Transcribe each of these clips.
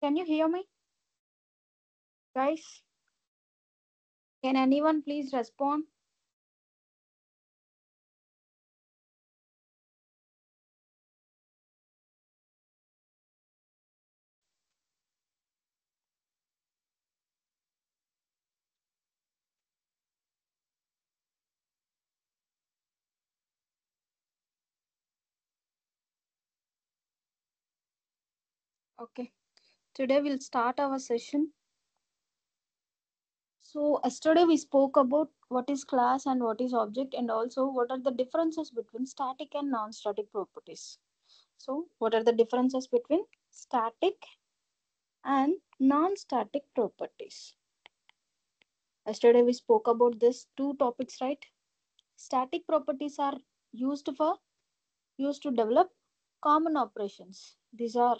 Can you hear me, guys? Can anyone please respond? Okay. Today we'll start our session. So yesterday we spoke about what is class and what is object, and also what are the differences between static and non-static properties. So what are the differences between static and non-static properties? Yesterday we spoke about these two topics, right? Static properties are used for used to develop common operations. These are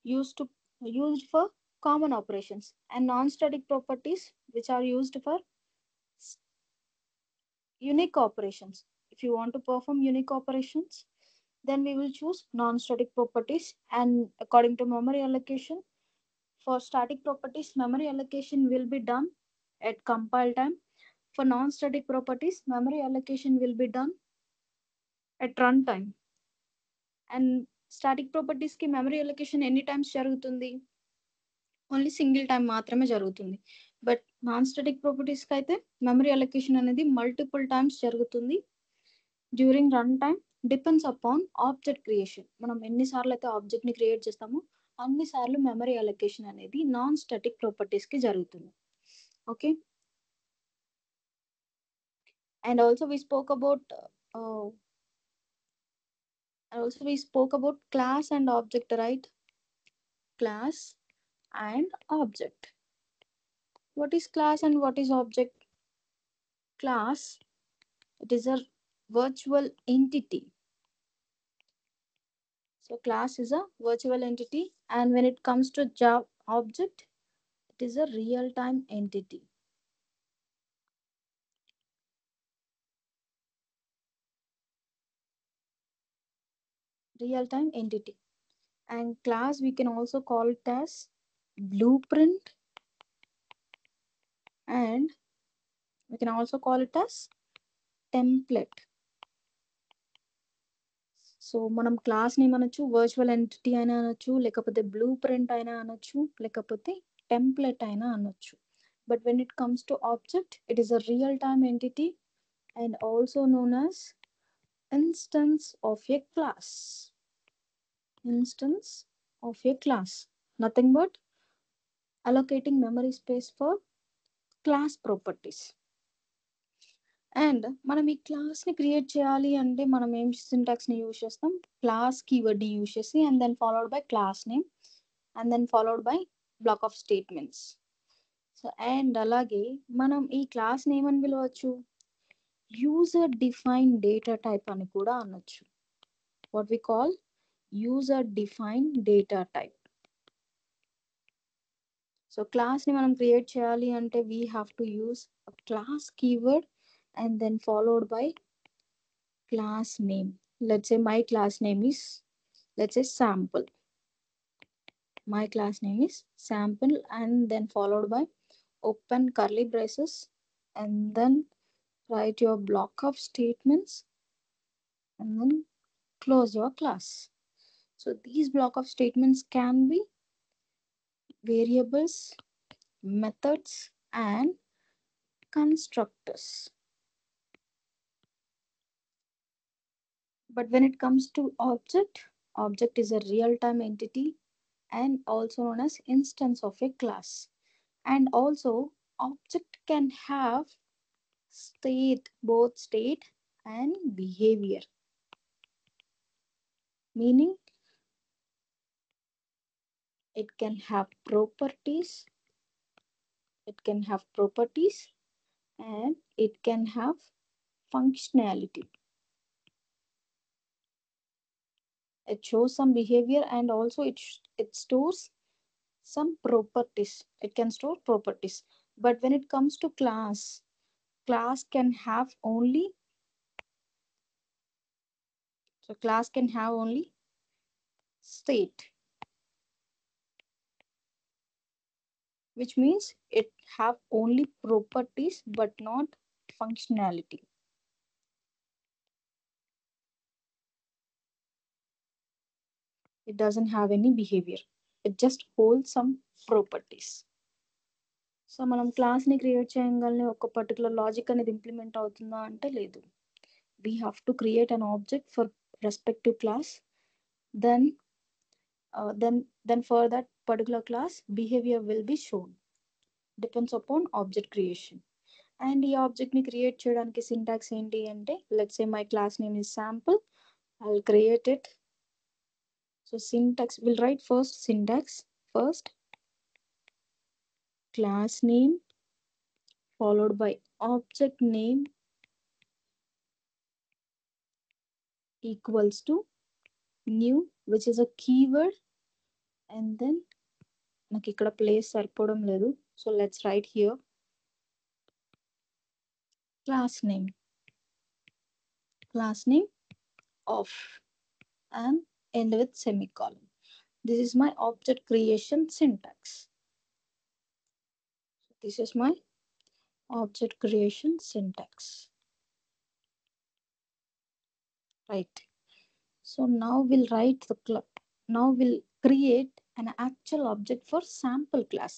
used to used for common operations, and non-static properties which are used for unique operations. If you want to perform unique operations, then we will choose non-static properties. And according to memory allocation, for static properties, memory allocation will be done at compile time. For non-static properties, memory allocation will be done at runtime. And static properties ki memory allocation ఎన్ని times జరుగుతుంది? Only single time మాత్రమే జరుగుతుంది. But non static ప్రాపర్టీస్కి అయితే memory allocation అనేది multiple times జరుగుతుంది during run time. Depends upon object creation. మనం ఎన్నిసార్లు అయితే ఆబ్జెక్ట్ని క్రియేట్ చేస్తామో అన్నిసార్లు మెమరీ అలొకేషన్ అనేది నాన్ స్టాటిక్ ప్రాపర్టీస్కి జరుగుతుంది. Okay. And also we spoke about class and object, right? Class and object. What is class and what is object? Class, it is a virtual entity. So class is a virtual entity, and when it comes to object, it is a real time entity. Real time entity. And class we can also call it as blueprint, and we can also call it as template. So మనం క్లాస్ని అనొచ్చు, virtual entity అయినా అనొచ్చు, లేకపోతే blue print అయినా అనొచ్చు, లేకపోతే template అయినా అనొచ్చు. But when it comes to object, it is a real time entity and also known as instance of A class. Instance of a class. Nothing but allocating memory space for class properties. And మనం ఈ క్లాస్ని create చేయాలి అంటే మనం ఏం సింటాక్స్ని use చేస్తాం? Class కీవర్డ్ని యూజ్ చేసి and then followed by class name and then followed by block of statements. So and అలాగే మనం ఈ క్లాస్ని ఏమని పిలవచ్చు? యూజర్ డిఫైన్ డేటా టైప్ అని కూడా అనొచ్చు. What we call user define data type. So క్లాస్ని మనం క్రియేట్ చేయాలి అంటే we have to use a class keyword and then followed by class name. Let's say my class name is, let's say, sample. My class name is sample, and then followed by open curly braces, and then write your block of statements, and then close your class. So these block of statements can be variables, methods, and constructors. But when it comes to object is a real-time entity and also known as instance of a class. And also object can have state, both state and behavior. Meaning it can have properties, and it can have functionality. It shows some behavior and also it stores some properties. It can store properties. But when it comes to class can have only state. which means it have only properties but not functionality. It doesn't have any behavior. It just holds some properties. So మనం క్లాస్ని create చేయగానే ఒక particular logic అనేది implement అవుతుందా అంటే లేదు. We have to create an object for respective class. Then then for that particular class behavior will be shown. Depends upon object creation. And ఈ object ని create చేయడానికి సింటాక్స్ ఏంటి అంటే, let's say my class name is sample. I will create it. So syntax will write first syntax. First class name followed by object name equals to new, which is a keyword, and then నాకు ఇక్కడ place సరిపోవడం లేదు, so let's write here class name of and end with semicolon. This is my object creation syntax. This is my object creation syntax. Right. So now we'll write now we'll create an actual object for sample class.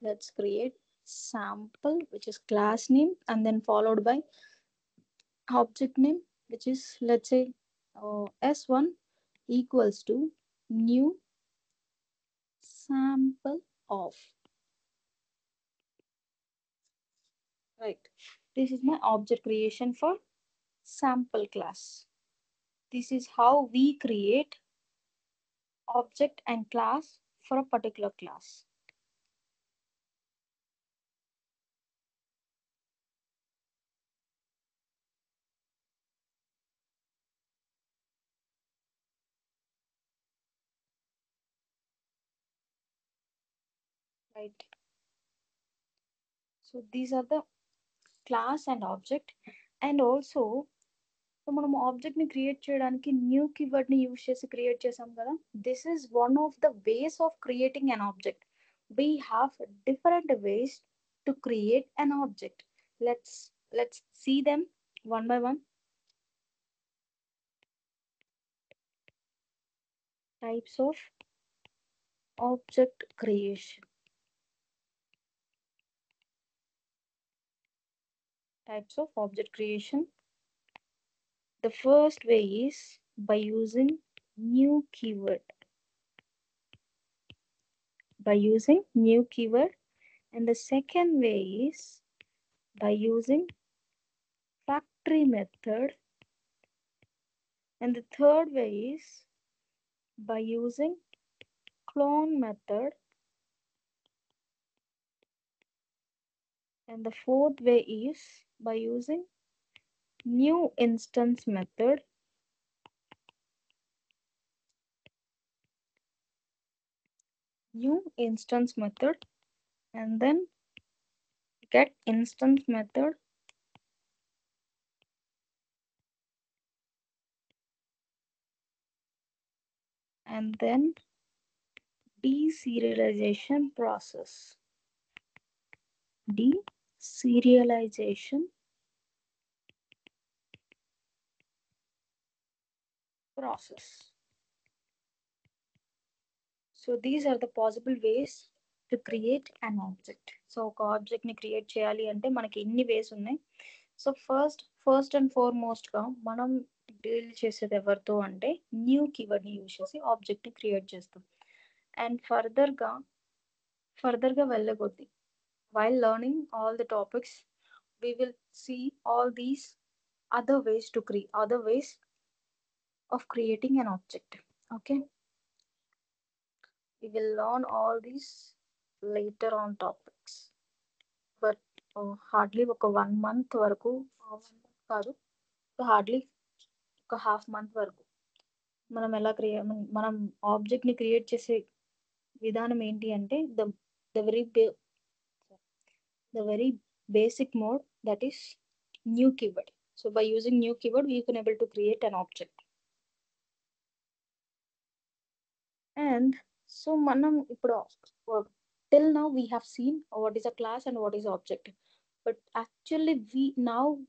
Let's create sample, which is class name, and then followed by object name, which is, let's say, s1 equals to new sample of. Right. This is my object creation for sample class. This is how we create object and class for a particular class. Right. So these are the class and object. And also, so మనం object ని create చేయడానికి new keyword ని use చేసి create చేసాం కదా. This is one of the ways of creating an object. We have different ways to create an object. Let's see them one by one. Types of object creation. Types of object creation. The first way is by using new keyword. And the second way is by using factory method. And the third way is by using clone method. And the fourth way is by using new instance method. And then get instance method. And then deserialization process. So these are the possible ways to create an object. So ఒక object ని create చేయాలి అంటే మనకి ఎన్ని వేస్ ఉన్నాయి. So first and foremost గా మనం deal చేసేది ఎవరితో అంటే న్యూ కీవర్డ్ ని యూజ్ చేసి ఆబ్జెక్ట్ ని క్రియేట్ చేస్తాం. అండ్ ఫర్దర్ గా వెళ్ళగొద్ది, while learning all the topics, we will see all these other ways of creating an object. Okay, we will learn all these later on topics, but hardly ఒక 1 month వరకు కాదు, hardly ఒక half month వరకు మనం మనం object ని create చేసే విధానం ఏంటి అంటే the very basic mode, that is new keyword. So by using new keyword we can able to create an object. And so మనం ఇప్పుడు till now we have seen what is a class and what is object, but actually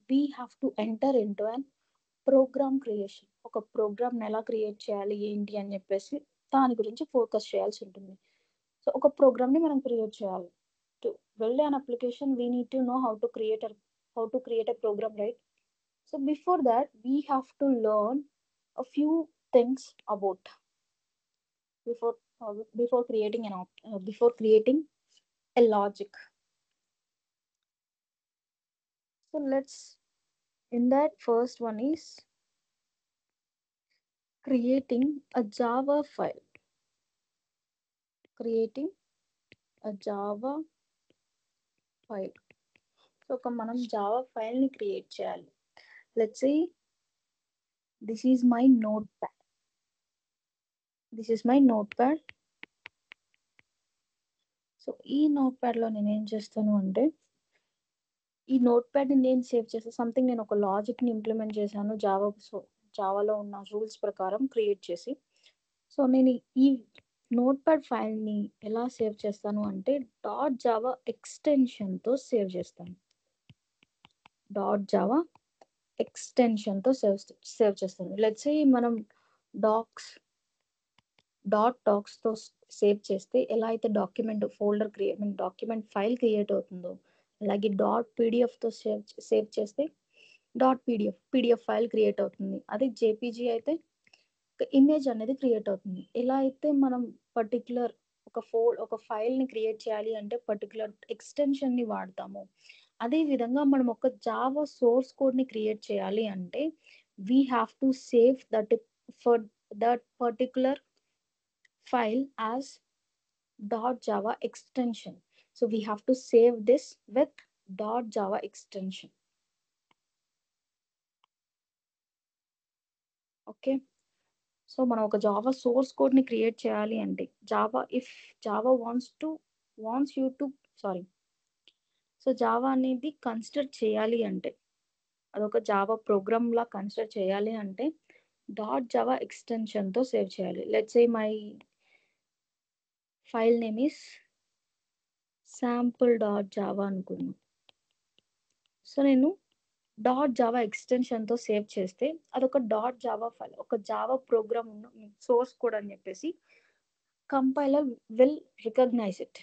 we have to enter into an program creation. ఒక ప్రోగ్రామ్ని ఎలా create చేయాలి ఏంటి అని చెప్పేసి దాని గురించి ఫోకస్ చేయాల్సి ఉంటుంది. సో ఒక ప్రోగ్రామ్ని మనం క్రియేట్ చేయాలి. To build an application we need to know how to create a program, right? So before that we have to learn a few things about before before creating before creating a logic. So let's, in that first one is creating a Java file. Creating a Java file. So ఒక మనం Java ఫైల్ని create చేయాలి. Let's say this is my note pad. So ఈ note ప్యాడ్లో నేను ఏం చేస్తాను అంటే, ఈ నోట్ ప్యాడ్ని నేను సేవ్ చేస్తాను. సంథింగ్ నేను ఒక లాజిక్ని ఇంప్లిమెంట్ చేశాను జావాలో ఉన్న రూల్స్ ప్రకారం క్రియేట్ చేసి. సో నేను ఈ నోట్ ప్యాడ్ ఫైల్ని ఎలా సేవ్ చేస్తాను అంటే .java ఎక్స్టెన్షన్తో సేవ్ చేస్తాను. .java ఎక్స్టెన్షన్తో సేవ్ చేస్తాను. లెట్స్ సే మనం డాక్స్తో సేవ్ చేస్తే ఎలా అయితే డాక్యుమెంట్ ఫైల్ క్రియేట్ అవుతుందో, అలాగే .pdfతో సేవ్ చేస్తే పీడిఎఫ్ ఫైల్ క్రియేట్ అవుతుంది. అదే జేపీజీ అయితే ఒక ఇమేజ్ అనేది క్రియేట్ అవుతుంది. ఎలా అయితే మనం పర్టికులర్ ఒక ఫైల్ని క్రియేట్ చేయాలి అంటే పర్టికులర్ ఎక్స్టెన్షన్ని వాడతాము, అదే విధంగా మనం ఒక జావా సోర్స్ కోడ్ని క్రియేట్ చేయాలి అంటే we have to save for that particular file as .java extension. So we have to save this with .java extension. Okay. So మనం ఒక జావా సోర్స్ కోడ్ని క్రియేట్ చేయాలి అంటే జావా అనేది కన్సిడర్ చేయాలి అంటే, అదొక జావా ప్రోగ్రామ్ లా కన్సిడర్ చేయాలి అంటే .java ఎక్స్టెన్షన్తో సేవ్ చేయాలి. Let's say my file name is sample.java అనుకున్నాను. సో నేను .java ఎక్స్టెన్షన్తో సేవ్ చేస్తే అదొక .java ఫైల్, ఒక జావా ప్రోగ్రామ్ సోర్స్ కోడ్ అని చెప్పేసి compiler will recognise it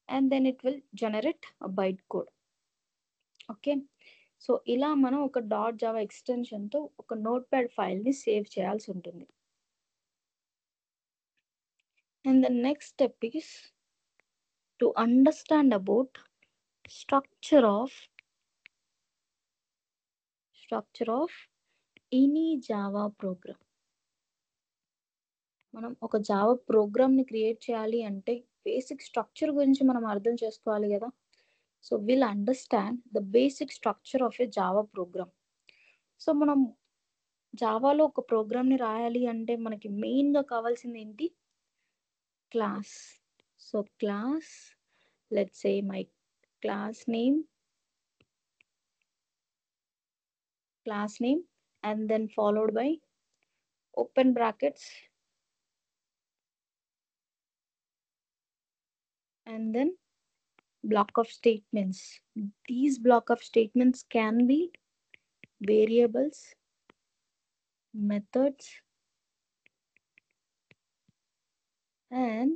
and then it will generate a byte code. Okay. So ఇలా మనం ఒక .java ఎక్స్టెన్షన్తో ఒక నోట్ ప్యాడ్ ఫైల్ని సేవ్ చేయాల్సి ఉంటుంది. And the next step is to understand about structure of any Java programme. మనం ఒక Java ప్రోగ్రామ్ని క్రియేట్ చేయాలి అంటే బేసిక్ స్ట్రక్చర్ గురించి మనం అర్థం చేసుకోవాలి కదా. So will understand the basic structure of a Java programme. So మనం జావాలో ఒక ప్రోగ్రామ్ని రాయాలి అంటే మనకి మెయిన్గా కావాల్సింది ఏంటి? Class. So class, let's say my class name and then followed by open brackets and then block of statements. These block of statements can be variables, methods and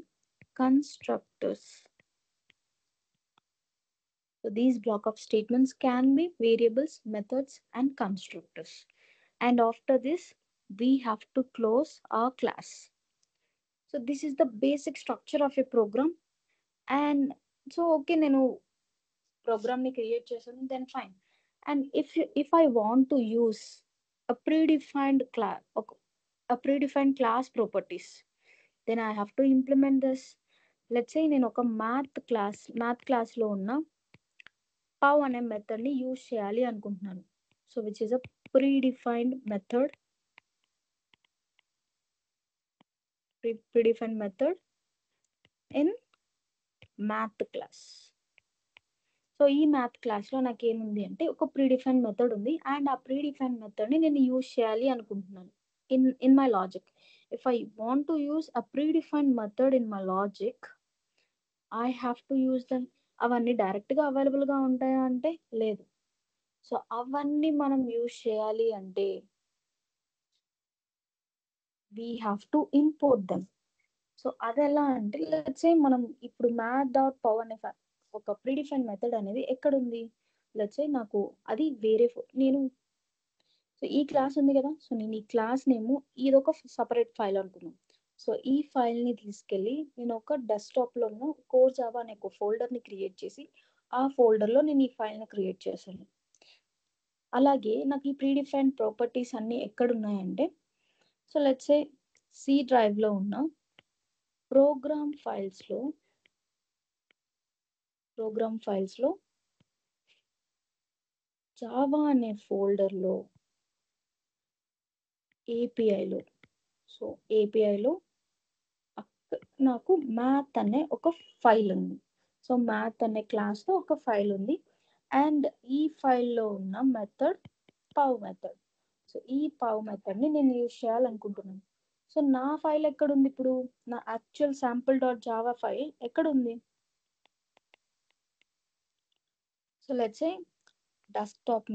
constructors. So these block of statements can be variables, methods and constructors. And after this we have to close our class. So this is the basic structure of a program. And so okay, nenu program ni create chesanu, then fine. And if I want to use a predefined class properties, then I have to implement this. Let's say నేను ఒక math క్లాస్లో ఉన్న pow అనే మెథడ్ని use చేయాలి అనుకుంటున్నాను. So which is a predefined method in math class. So ఈ math క్లాస్లో నాకు ఏముంది అంటే ఒక ప్రీడిఫైన్డ్ మెథడ్ ఉంది, అండ్ ఆ ప్రీడిఫైన్డ్ మెథడ్ని నేను యూజ్ చేయాలి అనుకుంటున్నాను in my logic. If I want to use a predefined method in my logic, I have to use them. అవన్నీ డైరెక్ట్గా అవైలబుల్గా ఉంటాయా అంటే లేదు. సో అవన్నీ మనం యూజ్ చేయాలి అంటే we have to import them. So అదెలా అంటే లెట్స్ సే మనం ఇప్పుడు మ్యాథ్ డాట్ పవ్ అనే ఒక ప్రీడిఫైన్ మెథడ్ అనేది ఎక్కడుంది. లెట్స్ సే నాకు అది వేరే నేను సో ఈ క్లాస్ ఉంది కదా, సో నేను ఈ క్లాస్ నేము ఇదొక సపరేట్ ఫైల్ అనుకున్నాను. సో ఈ ఫైల్ని తీసుకెళ్ళి నేను ఒక డెస్క్టాప్లో ఉన్న కోర్ జావా అనే ఒక ఫోల్డర్ని క్రియేట్ చేసి ఆ ఫోల్డర్లో నేను ఈ ఫైల్ని క్రియేట్ చేశాను. అలాగే నాకు ఈ ప్రీడిఫైన్ ప్రాపర్టీస్ అన్నీ ఎక్కడున్నాయంటే సో లెట్స్ సే సి డ్రైవ్లో ఉన్న ప్రోగ్రామ్ ఫైల్స్లో జావా అనే ఫోల్డర్లో ఏపీఐలో సో ఏపీఐలో నాకు మ్యాథ్ అనే ఒక ఫైల్ ఉంది. సో మ్యాథ్ అనే క్లాస్లో ఒక ఫైల్ ఉంది అండ్ ఈ ఫైల్లో ఉన్న మెథడ్ పవ్ మెథడ్. సో ఈ పవ్ మెథడ్ని నేను యూజ్ చేయాలనుకుంటున్నాను. సో నా ఫైల్ ఎక్కడుంది ఇప్పుడు, నా actual sample dot Java file ఎక్కడుంది. So let's say desktop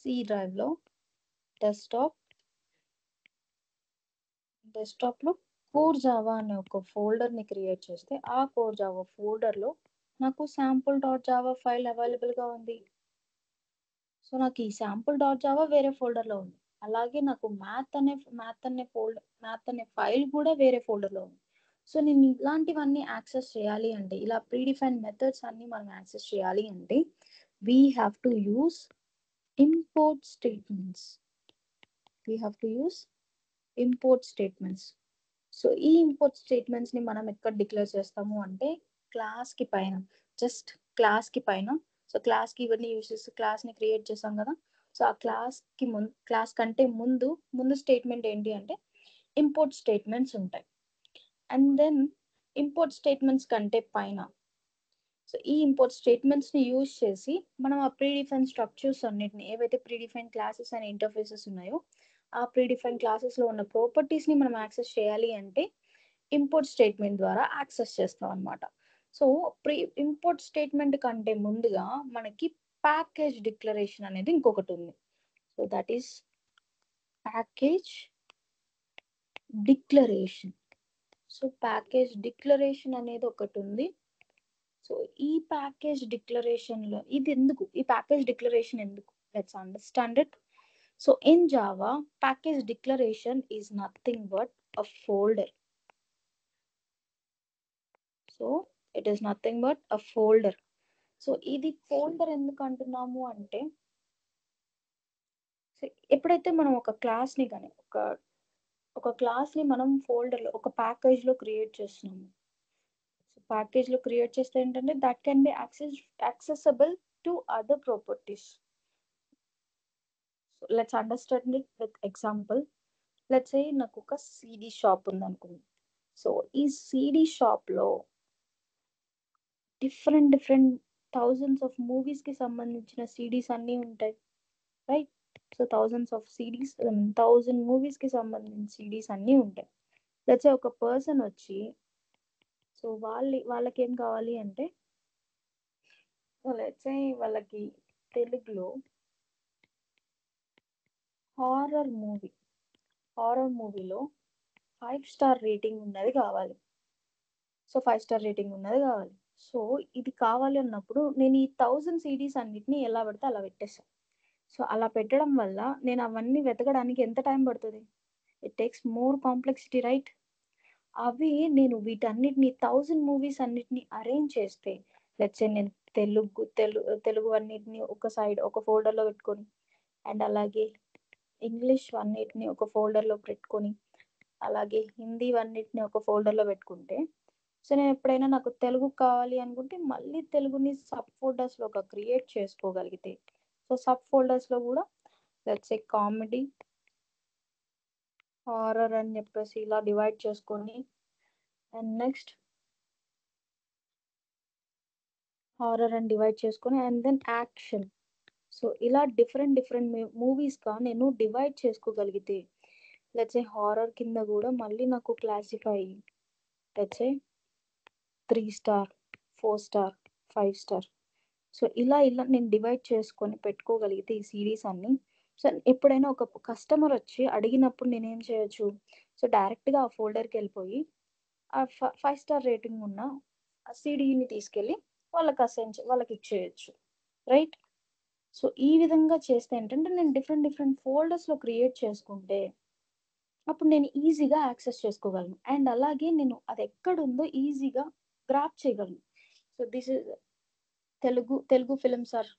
C డ్రైవ్లో డెస్క్టాప్లో కోర్ జావా అనే ఒక ఫోల్డర్ని క్రియేట్ చేస్తే ఆ కోర్ జావా ఫోల్డర్లో నాకు శాంపుల్ డాట్ జావా ఫైల్ అవైలబుల్గా ఉంది. సో నాకు ఈ శాంపుల్ డాట్ జావా వేరే ఫోల్డర్లో ఉంది. అలాగే నాకు మ్యాథ్ అనే ఫైల్ కూడా వేరే ఫోల్డర్లో ఉంది. సో నేను ఇలాంటివన్నీ యాక్సెస్ చేయాలి అంటే, ఇలా ప్రీడిఫైన్ మెథడ్స్ అన్ని మనం యాక్సెస్ చేయాలి అంటే we have to use import statements. So ఈ ఇంపోర్ట్ స్టేట్మెంట్స్ని మనం ఎక్కడ డిక్లేర్ చేస్తాము అంటే క్లాస్కి పైన, జస్ట్ క్లాస్కి పైన. సో క్లాస్కి ఇవన్నీ యూజ్ చేసి క్లాస్ని క్రియేట్ చేసాం కదా, సో ఆ క్లాస్ కంటే ముందు స్టేట్మెంట్ ఏంటి అంటే ఇంపోర్ట్ స్టేట్మెంట్స్ ఉంటాయి. అండ్ దెన్ ఇంపోర్ట్ స్టేట్మెంట్స్ కంటే పైన సో ఈ ఇంపోర్ట్ స్టేట్మెంట్స్ని యూజ్ చేసి మనం ఆ ప్రీడిఫైన్ స్ట్రక్చర్స్ అన్నిటిని, ఏవైతే ప్రీడిఫైన్ క్లాసెస్ అండ్ ఇంటర్ఫేసెస్ ఉన్నాయో ఆ ప్రీడిఫైన్ క్లాసెస్లో ఉన్న ప్రాపర్టీస్ని మనం యాక్సెస్ చేయాలి అంటే ఇంపోర్ట్ స్టేట్మెంట్ ద్వారా యాక్సెస్ చేస్తాం అనమాట. సో ఇంపోర్ట్ స్టేట్మెంట్ కంటే ముందుగా మనకి ప్యాకేజ్ డిక్లరేషన్ అనేది ఇంకొకటి ఉంది. So that is package declaration. So package declaration అనేది ఒకటి ఉంది. సో ఈ ప్యాకేజ్ డిక్లరేషన్లో ఈ ప్యాకేజ్ డిక్లరేషన్ ఎందుకు, let's understand it. So in Java package declaration is nothing but a folder. So it is nothing but a folder. So ఇది folder ఎందుకు అంటున్నాము అంటే, ఎప్పుడైతే మనం ఒక క్లాస్ని కానీ ఒక క్లాస్ని మనం ఫోల్డర్లో ఒక ప్యాకేజ్లో క్రియేట్ చేస్తున్నాము. సో ప్యాకేజ్లో క్రియేట్ చేస్తే ఏంటంటే that can be accessible to other properties. So let's understand it with example. Let's say నాకు ఒక సిడి షాప్ ఉంది అనుకుంది. సో ఈ సిడి షాప్లో డిఫరెంట్ థౌజండ్స్ ఆఫ్ మూవీస్కి సంబంధించిన సిడీస్ అన్నీ ఉంటాయి, right. So thousands of CDs, 1000 మూవీస్కి సంబంధించిన సిడీస్ అన్నీ ఉంటాయి. లెట్స్ సే ఒక పర్సన్ వచ్చి సో వాళ్ళకి ఏం కావాలి అంటే, లెట్స్ సే వాళ్ళకి తెలుగులో హారర్ మూవీలో 5 స్టార్ రేటింగ్ ఉన్నది కావాలి. సో 5 స్టార్ రేటింగ్ ఉన్నది కావాలి. సో ఇది కావాలి అన్నప్పుడు నేను ఈ 1000 సిడీస్ అన్నిటిని ఎలా పడితే అలా పెట్టేస్తాను. సో అలా పెట్టడం వల్ల నేను అవన్నీ వెతకడానికి ఎంత టైం పడుతుంది, it takes more complexity, right. అవి నేను వీటన్నిటిని 1000 మూవీస్ అన్నిటిని అరేంజ్ చేస్తే, లెట్స్ నేను తెలుగు అన్నిటిని ఒక ఫోల్డర్లో పెట్టుకొని, అండ్ అలాగే ఇంగ్లీష్ అన్నిటిని ఒక ఫోల్డర్లో పెట్టుకొని, అలాగే హిందీ అన్నిటిని ఒక ఫోల్డర్లో పెట్టుకుంటే, సో నేను ఎప్పుడైనా నాకు తెలుగు కావాలి అనుకుంటే మళ్ళీ తెలుగుని సబ్ ఫోల్డర్స్లో క్రియేట్ చేసుకోగలిగితే, సో సబ్ ఫోల్డర్స్లో కూడా లెట్స్ సే కామెడీ, హారర్ అని చెప్పేసి ఇలా డివైడ్ చేసుకొని, and next and then action. So ఇలా డిఫరెంట్ మూవీస్గా నేను డివైడ్ చేసుకోగలిగితే లెట్స్ సే హారర్ కింద కూడా మళ్ళీ నాకు classify let's say 3 star, 4 star, 5 star. So ఇలా నేను డివైడ్ చేసుకొని పెట్టుకోగలిగితే ఈ సిరీస్ అన్ని, సో ఎప్పుడైనా ఒక కస్టమర్ వచ్చి అడిగినప్పుడు నేనేం చేయొచ్చు, సో డైరెక్ట్గా ఆ ఫోల్డర్కి వెళ్ళిపోయి ఆ 5 స్టార్ రేటింగ్ ఉన్న ఆ సిడీని తీసుకెళ్ళి వాళ్ళకి ఇచ్చేయచ్చు, రైట్? సో ఈ విధంగా చేస్తే ఏంటంటే నేను డిఫరెంట్ డిఫరెంట్ ఫోల్డర్స్లో క్రియేట్ చేసుకుంటే అప్పుడు నేను ఈజీగా యాక్సెస్ చేసుకోగలను. అండ్ అలాగే నేను అది ఎక్కడుందో ఈజీగా గ్రాప్ చేయగలను. So this is Telugu films or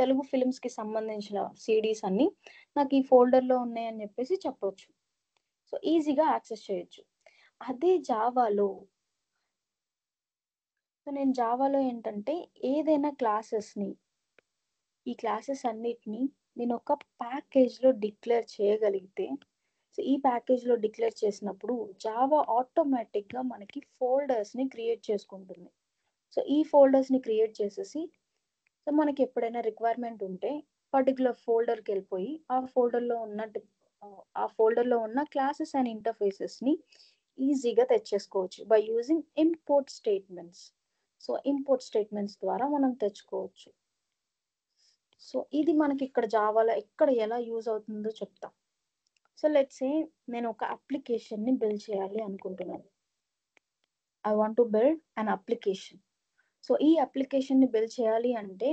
Telugu ఫిలిమ్స్కి సంబంధించిన సిడీస్ అన్ని నాకు ఈ ఫోల్డర్లో ఉన్నాయని చెప్పేసి చెప్పవచ్చు. సో ఈజీగా యాక్సెస్ చేయొచ్చు. అదే జావాలో, సో నేను జావాలో ఏంటంటే ఏదైనా క్లాసెస్ని, ఈ క్లాసెస్ అన్నిటిని నేను ఒక ప్యాకేజ్లో డిక్లేర్ చేయగలిగితే, సో ఈ ప్యాకేజ్లో డిక్లేర్ చేసినప్పుడు జావా ఆటోమేటిక్గా మనకి ఫోల్డర్స్ని క్రియేట్ చేసుకుంటుంది. సో ఈ ఫోల్డర్స్ని క్రియేట్ చేసేసి, సో మనకి ఎప్పుడైనా రిక్వైర్మెంట్ ఉంటే పర్టికులర్ ఫోల్డర్కి వెళ్ళిపోయి ఆ ఫోల్డర్లో ఉన్న క్లాసెస్ అండ్ ఇంటర్ఫేసెస్ని ఈజీగా తెచ్చేసుకోవచ్చు by using import statements. So import statements ద్వారా మనం తెచ్చుకోవచ్చు. సో ఇది మనకి ఇక్కడ జావాలో ఎక్కడ ఎలా యూజ్ అవుతుందో చెప్తాం. సో లెట్స్ సే నేను ఒక అప్లికేషన్ని బిల్డ్ చేయాలి అనుకుంటున్నాను. I want to build an application. So ఈ అప్లికేషన్ని బిల్డ్ చేయాలి అంటే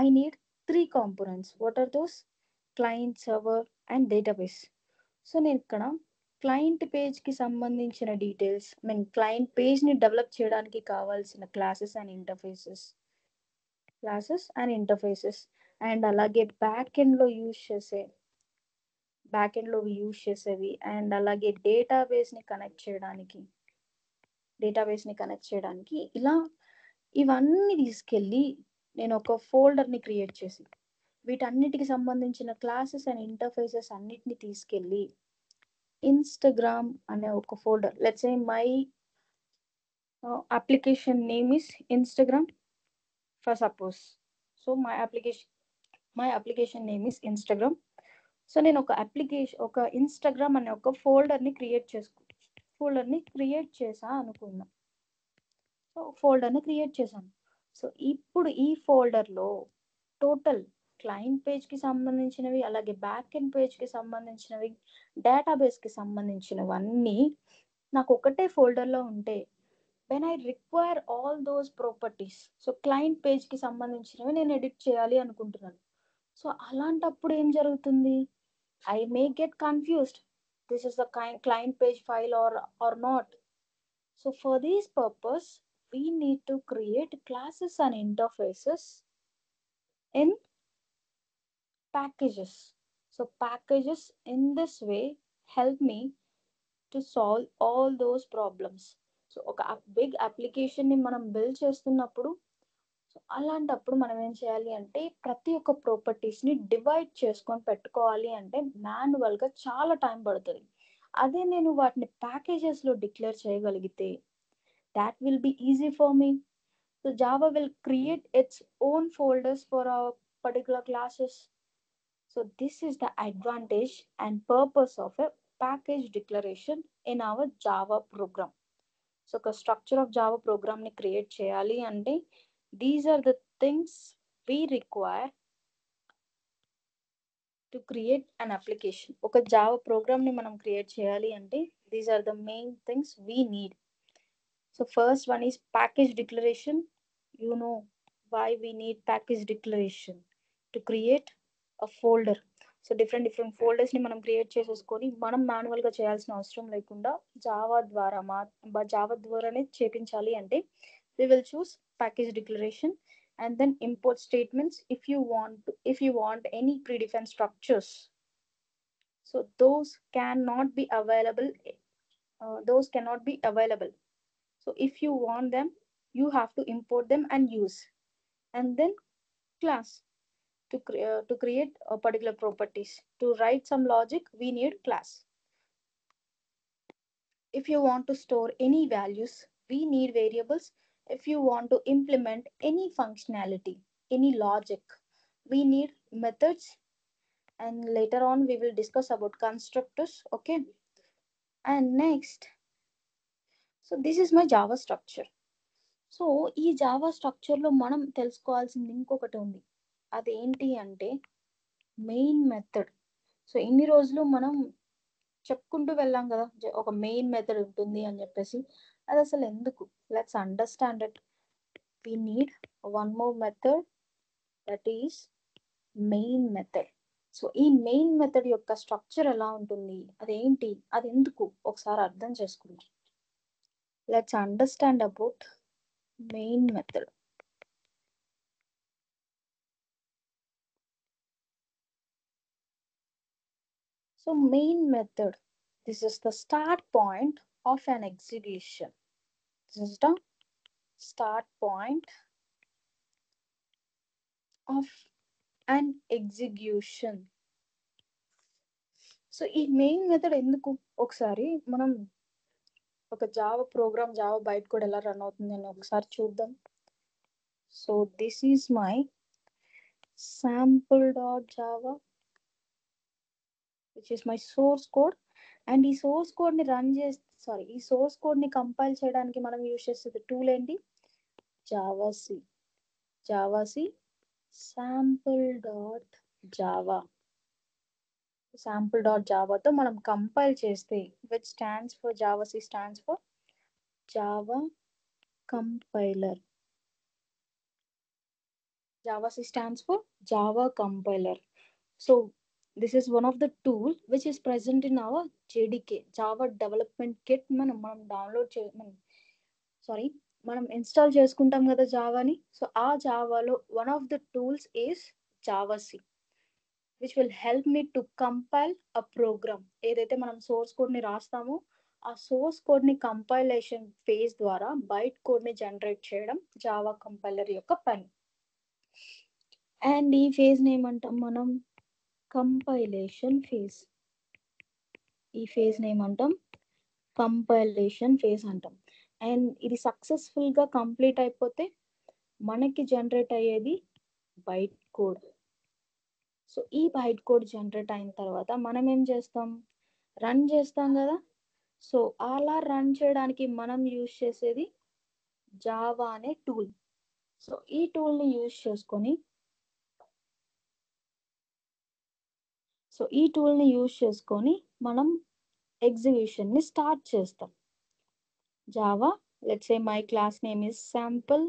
I need 3 components. What are those? Client, server and database. So నేను ఇక్కడ క్లయింట్ పేజ్కి సంబంధించిన డీటెయిల్స్, క్లయింట్ పేజ్ని డెవలప్ చేయడానికి కావాల్సిన క్లాసెస్ అండ్ ఇంటర్ఫేసెస్ అండ్ అలాగే బ్యాక్ ఎండ్లో యూజ్ చేసేవి అండ్ అలాగే డేటాబేస్ని కనెక్ట్ చేయడానికి ఇలా ఇవన్నీ తీసుకెళ్ళి నేను ఒక ఫోల్డర్ని క్రియేట్ చేసి వీటన్నిటికి సంబంధించిన క్లాసెస్ అండ్ ఇంటర్ఫేసెస్ అన్నిటిని తీసుకెళ్ళి ఇన్స్టాగ్రామ్ అనే ఒక folder, let's say my application name is Instagram for suppose. So my application name is Instagram. So నేను ఒక ఇన్స్టాగ్రామ్ అనే ఒక ఫోల్డర్ని క్రియేట్ చేసా అనుకుందాం. సో ఫోల్డర్ని క్రియేట్ చేశాను. సో ఇప్పుడు ఈ ఫోల్డర్లో టోటల్ క్లయింట్ పేజ్కి సంబంధించినవి, అలాగే బ్యాక్ ఎండ్ పేజ్కి సంబంధించినవి, డేటాబేస్కి సంబంధించినవన్నీ నాకు ఒకటే ఫోల్డర్లో ఉంటే when I require all those properties, so client పేజ్కి సంబంధించినవి నేను ఎడిట్ చేయాలి అనుకుంటున్నాను. సో అలాంటప్పుడు ఏం జరుగుతుంది? I may get confused. This is the client page file or not. So for this purpose, we need to create classes and interfaces in packages. So packages in this way help me to solve all those problems. So ఒక big అప్లికేషన్ని మనం build చేస్తున్నప్పుడు, so అలాంటప్పుడు మనం ఏం చేయాలి అంటే ప్రతి ఒక్క ప్రాపర్టీస్ని డివైడ్ చేసుకొని పెట్టుకోవాలి అంటే మాన్యువల్గా చాలా టైం పడుతుంది. అదే నేను వాటిని ప్యాకేజెస్లో డిక్లేర్ చేయగలిగితే that will be easy for me. So Java will create its own folders for our particular classes. So this is the advantage and purpose of a package declaration in our Java program. So the structure of Java program ni create cheyali ante these are the things we require to create an application. ఒక Java program ni మనం create cheyali ante these are the main things we need. So first one is package declaration. You know why we need package declaration? To create a folder. So different ఫోల్డర్స్ని మనం create చేసేసుకొని మనం మాన్యువల్గా చేయాల్సిన అవసరం లేకుండా Java ద్వారానే చేపించాలి అంటే we will choose package declaration and then import statements if you want any predefined structures. So those cannot be available. So if you want them, you have to import them and use. And then class to create a particular properties. To write some logic, we need class. If you want to store any values, we need variables. If you want to implement any functionality, any logic, we need methods. and later on we will discuss about constructors. Okay, and next, so this is my Java structure. So ఈ Java స్ట్రక్చర్లో మనం తెలుసుకోవాల్సింది ఇంకొకటి ఉంది. అదేంటి అంటే main method. So ఇన్ని రోజులు మనం చెప్పుకుంటూ వెళ్ళాం కదా, ఒక మెయిన్ మెథడ్ ఉంటుంది అని చెప్పేసి. అది అసలు ఎందుకు? Let's understand it. We need one more method, that is main method. So ఈ మెయిన్ మెథడ్ యొక్క స్ట్రక్చర్ ఎలా ఉంటుంది, అదేంటి, అది ఎందుకు, ఒకసారి అర్థం చేసుకుందాం. Let's understand about main method. So main method, this is the start point of an execution. This is the start point of an execution. So ఈ మెయిన్ మెథడ్ ఎందుకు, ఒకసారి మనం ఒక Java program, Java byte code ఎలా run అవుతుందని ఒకసారి చూద్దాం. So this is my sample.java, which is my source code. And ఈ సోర్స్ కోడ్ ని రన్ చేసి ఈ సోర్స్ కోడ్ ని కంపైల్ చేయడానికి మనం యూజ్ చేసేది టూల్ ఏంటి? జావాసి. జావాసి sample.java. sample.javaతో మనం కంపైల్ చేస్తే, which stands for జావాసి stands for Java compiler. జావాసి stands for Java compiler. So this is one of the tool which is present in our JDK, Java Development Kit. మనం download మనం install చేసుకుంటాం కదా జావాని. So ఆ జావాలో one of the tools is javac, which will help me to compile a program. ఏదైతే మనం source code ని రాస్తామో ఆ సోర్స్ కోడ్ ని కంపైలేషన్ ఫేజ్ ద్వారా బైట్ కోడ్ ని జనరేట్ చేయడం జావా కంపైలర్ యొక్క పని. అండ్ ఈ ఫేజ్ ని ఏమంటాం మనం? Compilation phase. ఈ ఫేజ్ ని ఏమంటాం? కంపైలేషన్ ఫేజ్ అంటాం. అండ్ ఇది సక్సెస్ఫుల్ గా కంప్లీట్ అయిపోతే మనకి జనరేట్ అయ్యేది బైట్ కోడ్. సో ఈ బైట్ కోడ్ జనరేట్ అయిన తర్వాత మనం ఏం చేస్తాం? రన్ చేస్తాం కదా. సో అలా రన్ చేయడానికి మనం యూజ్ చేసేది జావా అనే టూల్. సో ఈ టూల్ ని యూజ్ చేసుకొని మనం ఎగ్జిక్యూషన్ ని స్టార్ట్ చేస్తాం. Java, let's say my class name is sample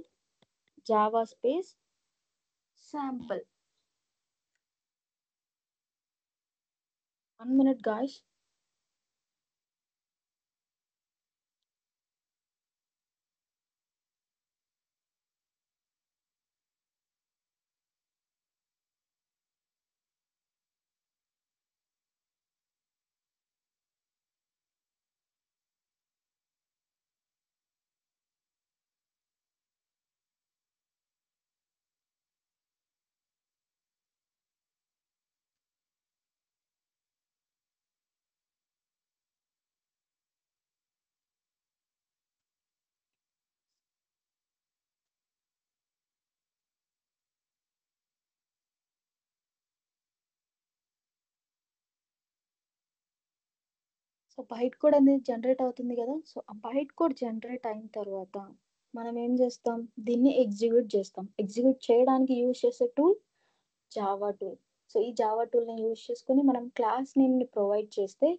java space sample. 1 minute guys. So byte code అనేది జనరేట్ అవుతుంది కదా. సో ఆ బైట్ కోడ్ జనరేట్ అయిన తర్వాత మనం ఏం చేస్తాం? దీన్ని ఎగ్జిక్యూట్ చేస్తాం. ఎగ్జిక్యూట్ చేయడానికి యూజ్ చేసే టూల్ జావా టూల్. సో ఈ జావా టూల్ని యూజ్ చేసుకొని మనం క్లాస్ నేమ్ని ప్రొవైడ్ చేస్తే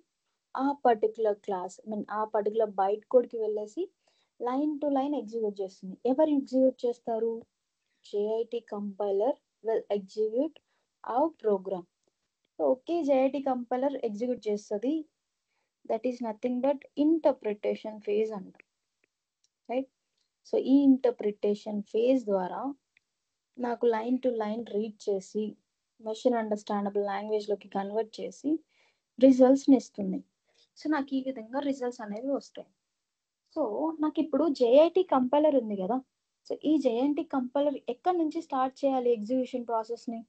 ఆ పర్టికులర్ క్లాస్ ఆ పర్టికులర్ బైట్ కోడ్కి వెళ్ళేసి లైన్ టు లైన్ ఎగ్జిక్యూట్ చేస్తుంది. ఎవరు ఎగ్జిక్యూట్ చేస్తారు? JIT compiler will execute our program. So okay, JIT compiler execute చేస్తుంది. That is nothing but interpretation phase అంట, రైట్? సో ఈ ఇంటర్ప్రిటేషన్ ఫేజ్ ద్వారా నాకు లైన్ టు లైన్ రీడ్ చేసి మెషిన్ అండర్స్టాండబుల్ లాంగ్వేజ్లోకి కన్వర్ట్ చేసి రిజల్ట్స్ని ఇస్తుంది. సో నాకు ఈ విధంగా రిజల్ట్స్ అనేవి వస్తాయి. సో నాకు ఇప్పుడు జేఐటి కంపైలర్ ఉంది కదా. సో ఈ జేఐటి కంపైలర్ ఎక్కడి నుంచి స్టార్ట్ చేయాలి ఎగ్జిక్యూషన్ ప్రాసెస్ని?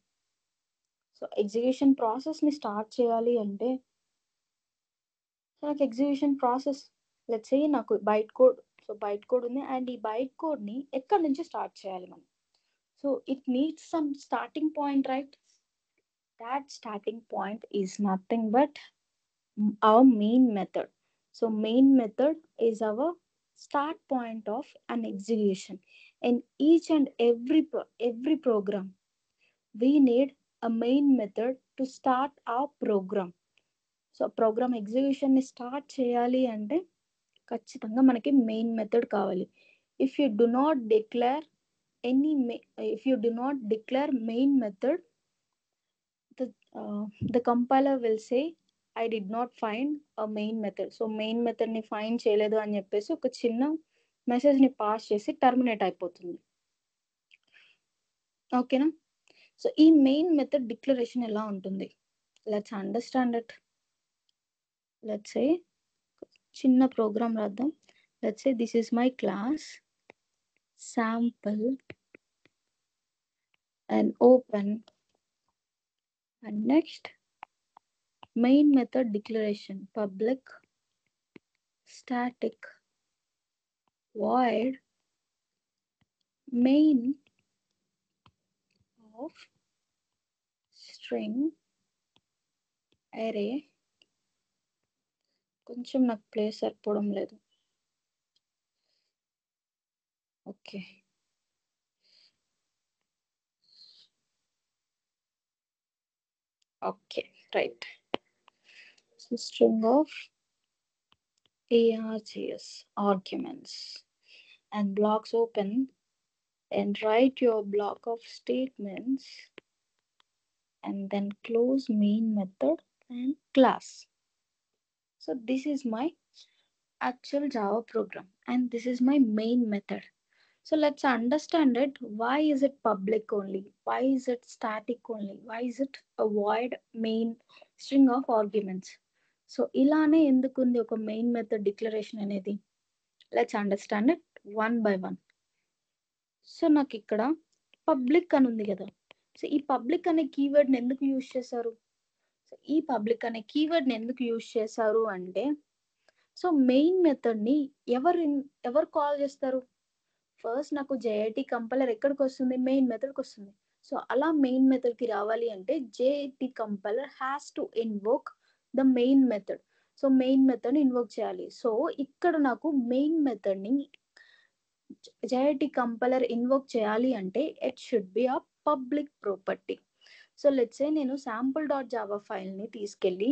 సో ఎగ్జిక్యూషన్ ప్రాసెస్ని స్టార్ట్ చేయాలి అంటే నాకు ఎగ్జిక్యూషన్ ప్రాసెస్, లెట్స్ సే నాకు byte code, so byte code ఉంది అండ్ ఈ బైట్ కోడ్ని ఎక్కడి నుంచి స్టార్ట్ చేయాలి మనం? So it needs some starting point, right? That starting point is nothing but our main method. So main method is our start point of an execution. In each and every program, we need a main method to start our program. So program ఎగ్జిక్యూషన్ని start చేయాలి అంటే ఖచ్చితంగా మనకి main method కావాలి. If you do not declare any if you do not declare main method, the compiler will say I did not find a main method. So main మెథడ్ని find చేయలేదు అని చెప్పేసి ఒక చిన్న మెసేజ్ని పాస్ చేసి టర్మినేట్ అయిపోతుంది. ఓకేనా? సో ఈ మెయిన్ మెథడ్ డిక్లరేషన్ ఎలా ఉంటుంది? Let's understand it. Let's say చిన్న ప్రోగ్రామ్ రాద్దాం. Let's say this is my class sample and open, and next main method declaration public static void main of string array. కొంచెం నాకు place సరిపోవడం లేదు. Okay, okay, right. So string of args arguments and blocks open, and write your block of statements and then close main method and class. So this is my actual Java program and this is my main method. So let's understand it. Why is it public only? Why is it static only? Why is it a void main string of arguments? So ilane endukundi oka main method declaration anedi. Let's understand it one by one. So నాకు ఇక్కడ public అని ఉంది కదా. So ఈ public అనే కీవర్డ్ని ఎందుకు use చేశారు? So ఈ పబ్లిక్ అనే కీవర్డ్ని ఎందుకు యూజ్ చేశారు అంటే, సో మెయిన్ మెథడ్ని ఎవరు కాల్ చేస్తారు? ఫస్ట్ నాకు జేఐటి కంపైలర్ ఎక్కడికి వస్తుంది? మెయిన్ మెథడ్కి వస్తుంది. సో అలా మెయిన్ మెథడ్కి రావాలి అంటే JIT compiler has to invoke the main method. So main మెథడ్ని ఇన్వోక్ చేయాలి. సో ఇక్కడ నాకు మెయిన్ మెథడ్ని జేఐటి కంపైలర్ ఇన్వోక్ చేయాలి అంటే it should be a public property. So let's say నేను sample.java ఫైల్ని తీసుకెళ్ళి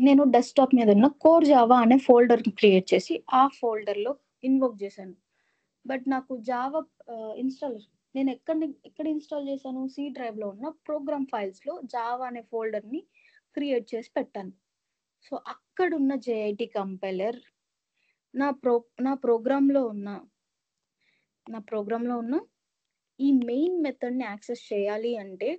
నేను డెస్క్టాప్ మీద ఉన్న కోర్ జావా అనే ఫోల్డర్ని క్రియేట్ చేసి ఆ ఫోల్డర్లో ఇన్వోక్ చేశాను. బట్ నాకు జావా నేను ఎక్కడ ఇన్స్టాల్ చేశాను? సి డ్రైవ్లో ఉన్న ప్రోగ్రామ్ ఫైల్స్లో జావా అనే ఫోల్డర్ని క్రియేట్ చేసి పెట్టాను. సో అక్కడున్న జేఐటి కంపైలర్ నా ప్రోగ్రాంలో ఉన్న ఈ మెయిన్ మెథడ్ని యాక్సెస్ చేయాలి అంటే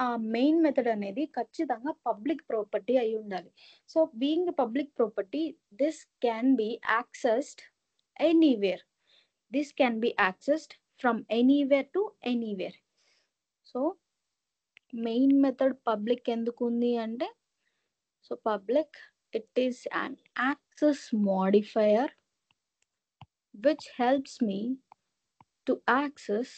ఆ మెయిన్ మెథడ్ అనేది ఖచ్చితంగా పబ్లిక్ ప్రాపర్టీ అయి ఉండాలి. So being public property, this can be accessed anywhere. This can be accessed from anywhere to anywhere. So main method public ఎందుకు ఉంది అంటే, so public, it is an access modifier which helps me to access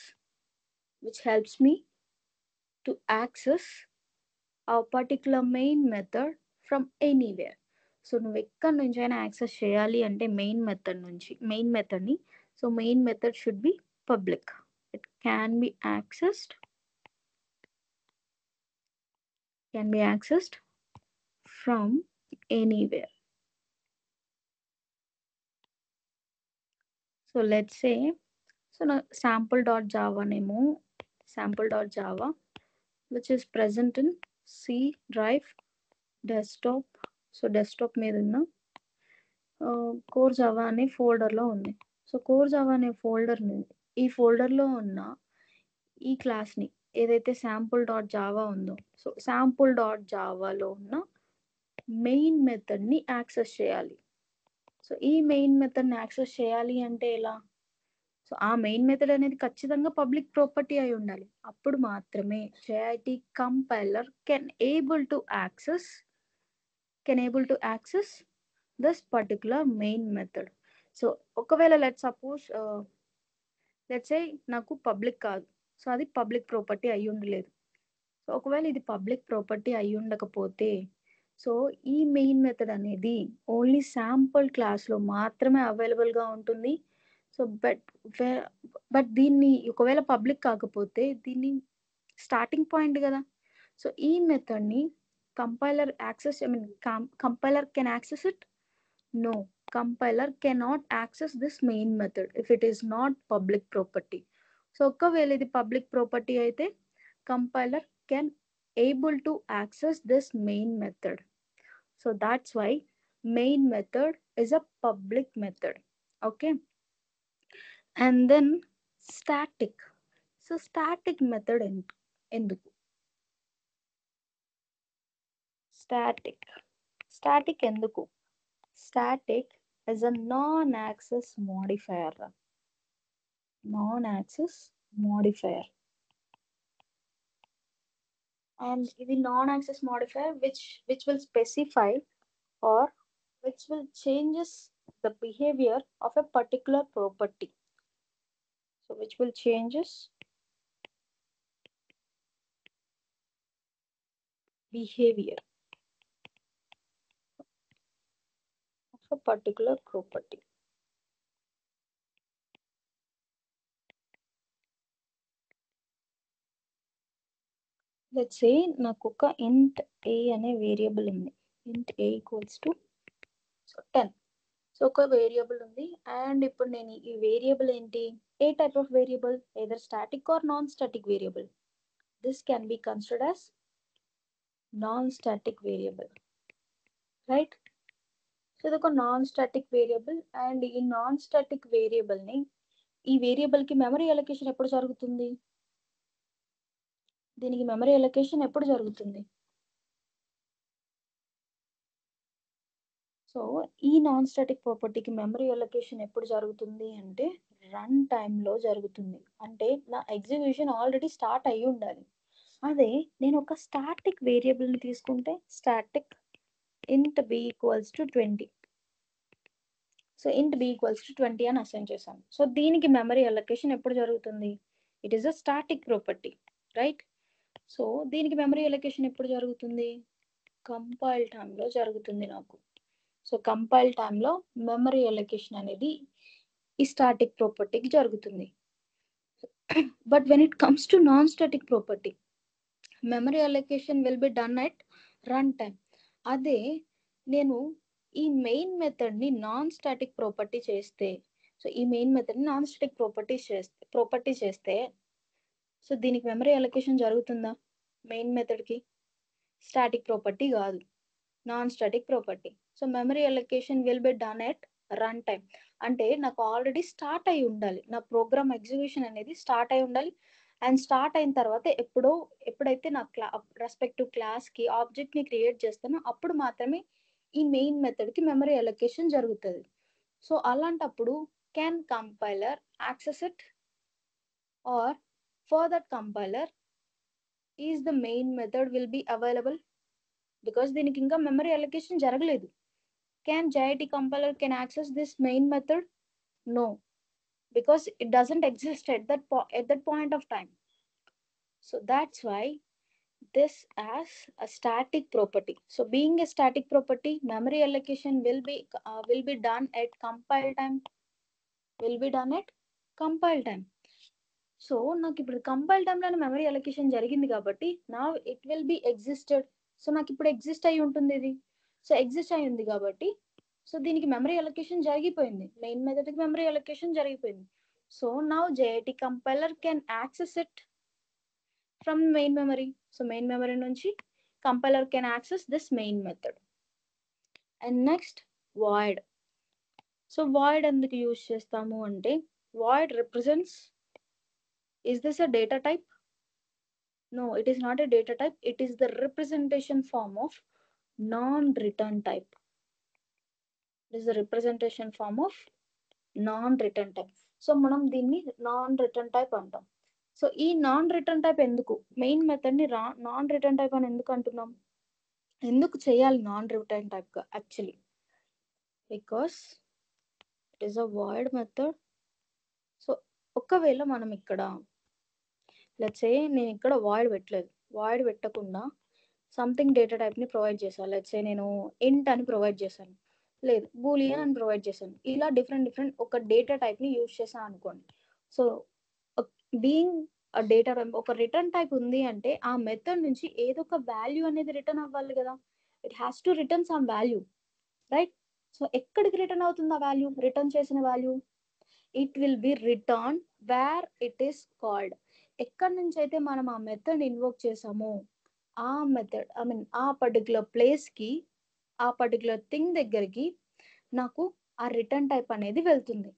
a particular main method from anywhere. So నువ్వు ఎక్కడి నుంచైనా access చేయాలి అంటే main మెథడ్ని, so main method should be public. It can be accessed from anywhere. So let's say, so now sample.java which is present in C drive desktop. So desktop మీద ఉన్న core Java అనే ఫోల్డర్లో ఉంది. So core Java అనే ఈ ఫోల్డర్లో ఉన్న ఈ క్లాస్ని ఏదైతే sample.java ఉందో, సో sample.javaలో ఉన్న మెయిన్ మెథడ్ని యాక్సెస్ చేయాలి. సో ఈ మెయిన్ మెథడ్ని యాక్సెస్ చేయాలి అంటే ఎలా? సో ఆ మెయిన్ మెథడ్ అనేది ఖచ్చితంగా పబ్లిక్ ప్రాపర్టీ అయి ఉండాలి. అప్పుడు మాత్రమే JIT compiler can able to access this particular main method. So ఒకవేళ లెట్స్ సే నాకు పబ్లిక్ కాదు, సో అది పబ్లిక్ ప్రాపర్టీ అయి ఉండలేదు. సో ఒకవేళ ఇది పబ్లిక్ ప్రాపర్టీ అయి ఉండకపోతే సో ఈ మెయిన్ మెథడ్ అనేది ఓన్లీ శాంపుల్ క్లాస్లో మాత్రమే అవైలబుల్గా ఉంటుంది. సో బట్ దీన్ని ఒకవేళ పబ్లిక్ కాకపోతే దీన్ని స్టార్టింగ్ పాయింట్ కదా. సో ఈ మెథడ్ని compiler access compiler can access it. No, compiler cannot access this main method if it is not public property. So ఒకవేళ ఇది పబ్లిక్ ప్రాపర్టీ అయితే compiler can able to access this main method. So that's why main method is a public method. Okay, and then static. So static method ఎందుకు static ఎందుకు static is a non-access modifier. And the non-access modifier which will specify or which will changes the behavior of a particular property. So which will changes behavior of a particular property. Let's say నాకు ఒక int a అనే variable ఉంది. int a equals to 10. So ఒక variable ఉంది and ఇప్పుడు నేను ఈ variable ఏంటి, ఏ type of variable, either static or non-static variable. This can be considered as non-static variable, right? So ఇది ఒక non-static variable అండ్ ఈ non-static variable ని ఈ వేరియబుల్ కి మెమరీ అలొకేషన్ ఎప్పుడు జరుగుతుంది, దీనికి మెమరీ అలొకేషన్ ఎప్పుడు జరుగుతుంది. సో ఈ నాన్ స్టాటిక్ ప్రాపర్టీకి మెమరీ అలొకేషన్ ఎప్పుడు జరుగుతుంది అంటే రన్ టైంలో జరుగుతుంది. అంటే నా ఎగ్జిక్యూషన్ ఆల్రెడీ స్టార్ట్ అయ్యి ఉండాలి. అదే నేను ఒక స్టాటిక్ వేరియబుల్ని తీసుకుంటే static int b equals to 20. So int b equals to 20 అని అసైన్ చేశాను. సో దీనికి మెమరీ అలొకేషన్ ఎప్పుడు జరుగుతుంది, it is a static property, right? So దీనికి మెమరీ అలొకేషన్ ఎప్పుడు జరుగుతుంది, కంపైల్ టైంలో జరుగుతుంది నాకు. సో కంపైల్ టైంలో మెమరీ అలొకేషన్ అనేది ఈ స్టాటిక్ ప్రాపర్టీకి జరుగుతుంది. But when it comes to non static property memory allocation will be done at run time. అదే నేను ఈ మెయిన్ మెథడ్ని నాన్ స్టాటిక్ ప్రాపర్టీ చేస్తే, సో ఈ మెయిన్ మెథడ్ని నాన్ స్టాటిక్ ప్రాపర్టీ చేస్తే సో దీనికి మెమరీ అలొకేషన్ జరుగుతుందా, మెయిన్ మెథడ్కి? స్టాటిక్ ప్రాపర్టీ కాదు, non static property. So memory allocation will be done at run time. అంటే నాకు ఆల్రెడీ స్టార్ట్ అయి ఉండాలి, నా ప్రోగ్రామ్ ఎగ్జిక్యూషన్ అనేది స్టార్ట్ అయి ఉండాలి. అండ్ స్టార్ట్ అయిన తర్వాత ఎప్పుడైతే నా రెస్పెక్టివ్ క్లాస్కి ఆబ్జెక్ట్ని క్రియేట్ చేస్తానో అప్పుడు మాత్రమే ఈ మెయిన్ మెథడ్కి మెమరీ అలొకేషన్ జరుగుతుంది. సో అలాంటప్పుడు can compiler access it or for that compiler is the main method will be available because దీనికి ఇంకా మెమరీ అలొకేషన్ జరగలేదు. Can JIT compiler can access this main method? No, because it doesn't exist at that point of time. So that's why this as a static property. So being a static property, memory allocation will be done at compile time. So నాకు ఇప్పుడు compile టైంలో memory allocation జరిగింది కాబట్టి నా it will B existed. So నాకు ఇప్పుడు exist అయి ఉంటుంది ఇది. సో ఎగ్జిస్ట్ అయి ఉంది కాబట్టి సో దీనికి మెమరీ అలొకేషన్ జరిగిపోయింది, మెయిన్ మెథడ్కి మెమరీ అలొకేషన్ జరిగిపోయింది. So now JIT compiler can access it from main memory. So main memory నుంచి compiler can access this main method. And next void. So void ఎందుకు use చేస్తాము అంటే void represents, is this a data type? No, it is not a data type. It is the representation form of non-return type. It is the representation form of non-return type. So మనం దీన్ని non return type అంటాం. So ఈ non return type ఎందుకు, main మెథడ్ని non return type అని ఎందుకు అంటున్నాం, ఎందుకు చేయాలి నాన్ రిటర్న్ టైప్గా? Actually because it is a void method. So ఒకవేళ మనం ఇక్కడ లెట్స్ సే నేను ఇక్కడ వాయిడ్ పెట్టలేదు, వాయిడ్ పెట్టకుండా సంథింగ్ డేటా టైప్ని ప్రొవైడ్ చేశాను. లెట్స్ సే నేను ఇంట్ అని ప్రొవైడ్ చేశాను, లేదు బూలియన్ అని ప్రొవైడ్ చేశాను. ఇలా డిఫరెంట్ ఒక డేటా టైప్ని యూజ్ చేశాను అనుకోండి. సో బీయింగ్ డేటా ఒక రిటర్న్ టైప్ ఉంది అంటే ఆ మెథడ్ నుంచి ఏదో ఒక వాల్యూ అనేది రిటర్న్ అవ్వాలి కదా. It has to return some value, right? So ఎక్కడికి రిటర్న్ అవుతుంది ఆ వాల్యూ, రిటర్న్ చేసిన value? It will be return where it is called. ఎక్కడి నుంచి అయితే మనం ఆ మెథడ్ ఇన్వోక్ చేసామో ఆ మెథడ్, ఐ మీన్ ఆ పర్టికులర్ ప్లేస్కి, ఆ పర్టికులర్ థింగ్ దగ్గరికి నాకు ఆ రిటర్న్ టైప్ అనేది వెళ్తుంది.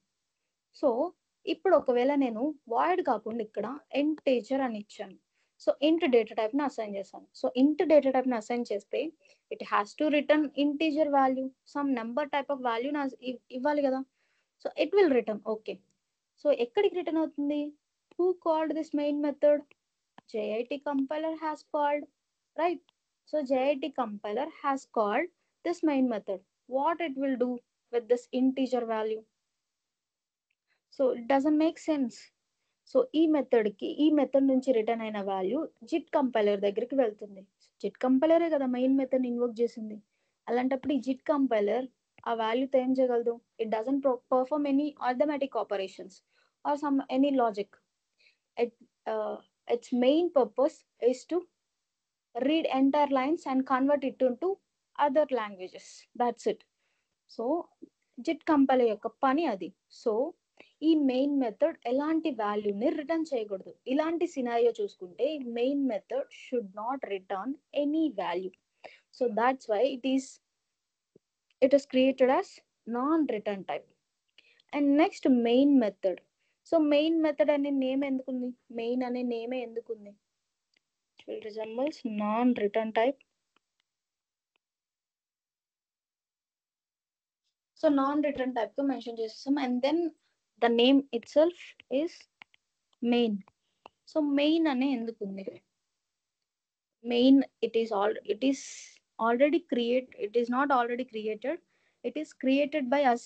సో ఇప్పుడు ఒకవేళ నేను వాయిడ్ కాకుండా ఇక్కడ ఇంటీజర్ అని ఇచ్చాను. సో ఇంట్ డేటా టైప్ని అసైన్ చేశాను. సో ఇంట్ డేటా టైప్ని అసైన్ చేస్తే it has to return integer value, some number type of value ఇవ్వాలి కదా. So it will return okay. So ఎక్కడికి రిటర్న్ అవుతుంది? Who called this main method? JIT compiler has called, right? So JIT compiler has called this main method. What it will do with this integer value? So it doesn't make sense. So ఈ method నుంచి return అయిన value JIT compiler దగ్గరికి వెళ్తుంది. JIT కంపైలరే కదా main method invoke చేసింది. అలాంటప్పుడు ఈ JIT compiler ఆ వాల్యూతో ఏం చేయగలదు? It doesn't perform any arithmetic operations or some any logic. Its main purpose is to read entire lines and convert it into other languages. That's it. So JIT compiler యొక్క పని అది. So ఈ main method ఎలాంటి వాల్యూని return చేయకూడదు. ఇలాంటి scenario చూసుకుంటే main method should not return any value. So that's why it is created as non return type. And next main method. So main method అనే నేమ్ ఎందుకుంది? మెయిన్ అనే నేమే ఎందుకుంది? It will resembles non-return type. So non-return type కు mention చేసేసాం and then the name itself is main. So main అనే ఎందుకుంది? Main it is already create, it is not already created, it is created by us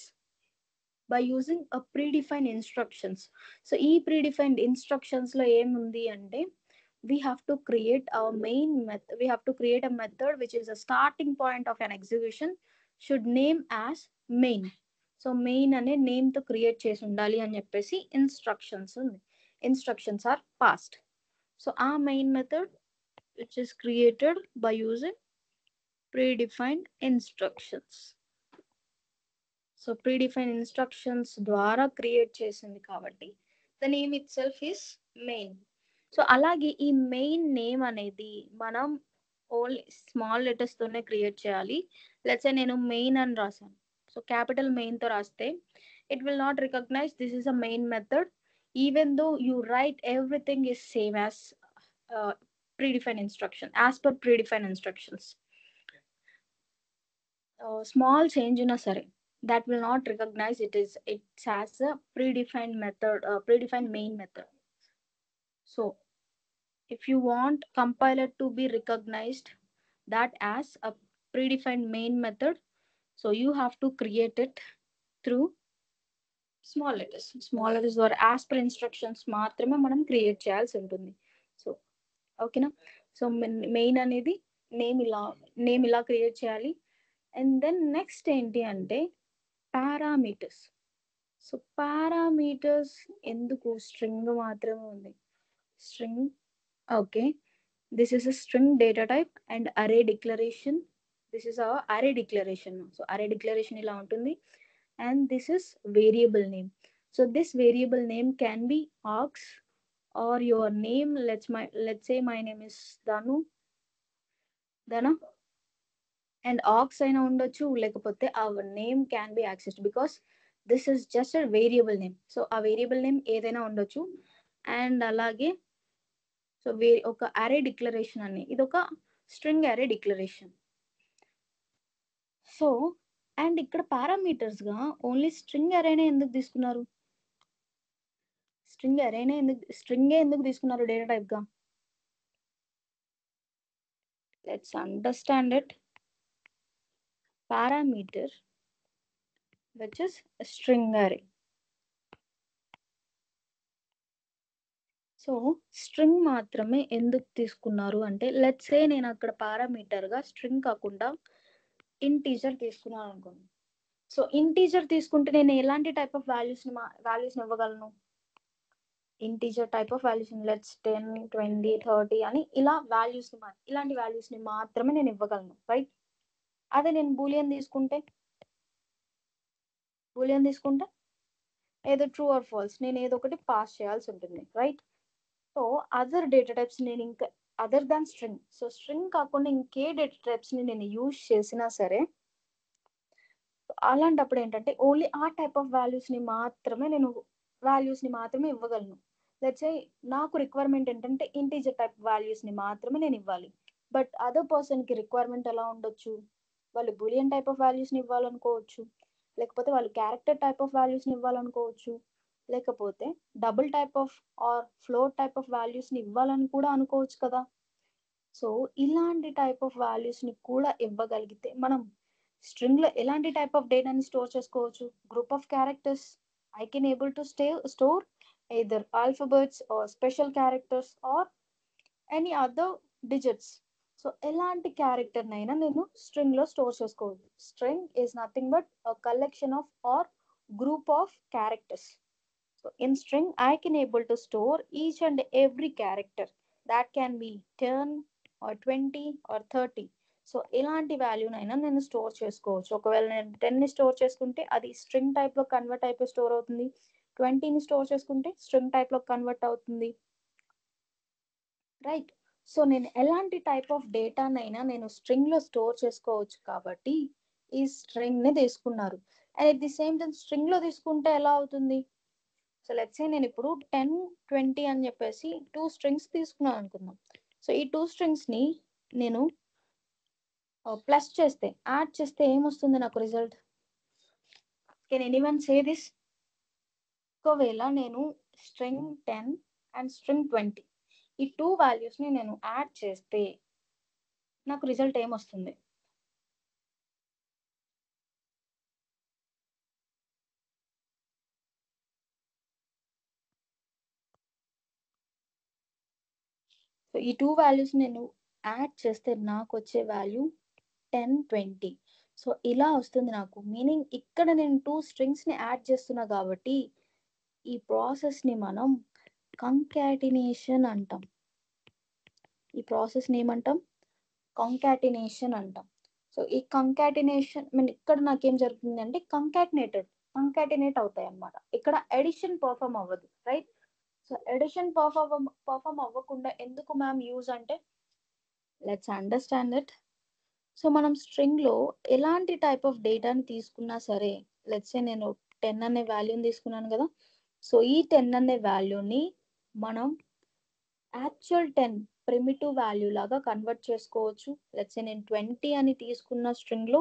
by using a predefined instructions. So ఈ predefined instructions లో ఏముంది అంటే we have to create our main method, we have to create a method which is a starting point of an execution should name as main. So main అనే name తో create చేసి ఉండాలి అని చెప్పేసి instructions ఉంది. Instructions are passed. సో ఆ main method which is created by using predefined instructions. So predefined instructions ద్వారా create చేసింది కాబట్టి the name itself is main. So అలాగే ఈ మెయిన్ నేమ్ అనేది మనం ఓన్లీ స్మాల్ లెటర్స్ తోనే క్రియేట్ చేయాలి. లెట్స్ సే నేను మెయిన్ అని రాసాను. సో క్యాపిటల్ మెయిన్ తో రాస్తే it will not recognise this is a main method even though you write everything is same as predefined instruction, as per predefined instructions. Small change in a sare that will not recognize it has a predefined method, predefined main method. So if you want compiler to be recognized that as a predefined main method, so you have to create it through small letters or as per instructions మాత్రమే మనం create చేయాల్సి ఉంటుంది. So ఓకేనా. So main అనేది name ఇలా create చేయాలి. And then next ఏంటి అంటే పారామీటర్స్. సో పారామీటర్స్ ఎందుకు? స్ట్రింగ్ మాత్రమే ఉంది. String okay. This is a string data type and అరే డిక్లరేషన్. దిస్ ఇస్ అ అరే డిక్లరేషన్. సో అరే డిక్లరేషన్ ఇలా ఉంటుంది. And this is variable name. So this variable name can be args or your name. Let's say my name is Danu, and args అయినా ఉండొచ్చు, లేకపోతే our name can be accessed because this is just a variable name. So ఆ variable name ఏదైనా ఉండొచ్చు. And అలాగే so ఒక అరే declaration అని, ఇది ఒక స్ట్రింగ్ అరే డిక్లరేషన్. సో అండ్ ఇక్కడ పారామీటర్స్ గా ఓన్లీ స్ట్రింగ్ అరేనే ఎందుకు తీసుకున్నారు? స్ట్రింగే ఎందుకు తీసుకున్నారు డేటా టైప్ గా? Let's understand it. Parameter which is a string array. So string మాత్రమే ఎందుకు తీసుకున్నారు అంటే, లెట్స్ సే నేను అక్కడ పారామీటర్‌గా స్ట్రింగ్ కాకుండా ఇంటీజర్ తీసుకున్నాను అనుకోండి. సో ఇంటీజర్ తీసుకుంటే నేను ఎలాంటి టైప్ ఆఫ్ వాల్యూస్‌ని ఇవ్వగలను? ఇంటీజర్ టైప్ ఆఫ్ వాల్యూస్‌ని లెట్స్ 10, 20, 30 అని ఇలా ఇలాంటి వాల్యూస్‌ని మాత్రమే నేను ఇవ్వగలను. రైట్? అదే నేను బూలియన్ తీసుకుంటే ఏదో ట్రూ ఆర్ ఫాల్స్ నేను ఏదో ఒకటి పాస్ చేయాల్సి ఉంటుంది. Right? So other data types నేను ఇంకా other than string. So string కాకుండా ఇంకే డేటా టైప్స్‌ని నేను యూజ్ చేసినా సరే, అలాంటప్పుడు ఏంటంటే ఓన్లీ ఆ టైప్ ఆఫ్ వాల్యూస్‌ని మాత్రమే ఇవ్వగలను. లెట్స్ సే నాకు రిక్వైర్మెంట్ ఏంటంటే ఇంటిజర్ టైప్ వాల్యూస్‌ని మాత్రమే నేను ఇవ్వాలి. బట్ అదర్ పర్సన్‌కి రిక్వైర్మెంట్ ఎలా ఉండొచ్చు? వాళ్ళు బూలియన్ టైప్ ఆఫ్ వాల్యూస్‌ని ఇవ్వాలనుకోవచ్చు. లేకపోతే వాళ్ళు క్యారెక్టర్ టైప్ ఆఫ్ వాల్యూస్‌ని ఇవ్వాలనుకోవచ్చు. లేకపోతే double type of or float type of వాల్యూస్‌ని ఇవ్వాలని కూడా అనుకోవచ్చు కదా! సో, ఇలాంటి టైప్ ఆఫ్ వాల్యూస్‌ని కూడా ఇవ్వగలిగితే మనం స్ట్రింగ్‌లో ఎలాంటి టైప్ ఆఫ్ డేటాని స్టోర్ చేసుకోవచ్చు? Group of characters I can able to store either alphabets or special characters or any other digits. So, ఎలాంటి క్యారెక్టర్‌నైనా నేను స్ట్రింగ్‌లో స్టోర్ చేసుకోవచ్చు. String is nothing but a collection of or group of characters. So in string, I can able to store each and every character that can be 10 or 20 or 30. So ఎలాంటి వాల్యూనైనా నేను store చేసుకోవచ్చు. ఒకవేళ నేను 10ని store చేసుకుంటే అది string టైప్‌లో convert అయిపోయి store అవుతుంది. 20ని స్టోర్ చేసుకుంటే స్ట్రింగ్ టైప్‌లో కన్వర్ట్ అవుతుంది. రైట్? సో నేను ఎలాంటి టైప్ ఆఫ్ డేటానైనా నేను స్ట్రింగ్‌లో స్టోర్ చేసుకోవచ్చు కాబట్టి ఈ స్ట్రింగ్‌ని తీసుకున్నారు. And at the same time స్ట్రింగ్‌లో తీసుకుంటే ఎలా అవుతుంది? సో లెట్స్ సే నేను ఇప్పుడు 10, 20 అని చెప్పేసి 2 స్ట్రింగ్స్ తీసుకున్నాను అనుకుందాం. సో ఈ 2 స్ట్రింగ్స్‌ని నేను ప్లస్ చేస్తే, యాడ్ చేస్తే ఏమొస్తుంది నాకు result? Can anyone say this? ఒకవేళ నేను స్ట్రింగ్ 10 అండ్ స్ట్రింగ్ 20 ఈ 2 వాల్యూస్‌ని నేను యాడ్ చేస్తే నాకు రిజల్ట్ ఏమొస్తుంది? సో ఈ 2 వాల్యూస్ నేను యాడ్ చేస్తే నాకొచ్చే వాల్యూ 10, 20. సో ఇలా వస్తుంది నాకు. మీనింగ్ ఇక్కడ నేను 2 స్ట్రింగ్స్‌ని యాడ్ చేస్తున్నా కాబట్టి ఈ ప్రాసెస్‌ని మనం కంకాటినేషన్ అంటాం. ఈ ప్రాసెస్‌ని ఏమంటాం? కంకాటినేషన్ అంటాం. సో, ఈ కంకాటినేషన్ ఇక్కడ నాకేం జరుగుతుందంటే కంకాటినేట్ అవుతాయన్నమాట. ఇక్కడ అడిషన్ పెర్ఫార్మ్ అవ్వదు. రైట్? సో, అడిషన్ పెర్ఫార్మ్ అవ్వకుండా ఎందుకు మ్యామ్ యూజ్ అంటే లెట్స్ అండర్‌స్టాండ్ ఇట్. సో, మనం స్ట్రింగ్‌లో ఎలాంటి టైప్ ఆఫ్ డేటాని తీసుకున్నా సరే, లెట్స్ సే నేను 10 అనే వాల్యూని తీసుకున్నాను గదా! సో, ఈ 10 అనే వాల్యూని మనం యాక్చువల్ 10 ప్రిమిటివ్ వాల్యూ లాగా కన్వర్ట్ చేసుకోవచ్చు. లెట్స్ సే నేను 20 అని తీసుకున్న స్ట్రింగ్‌లో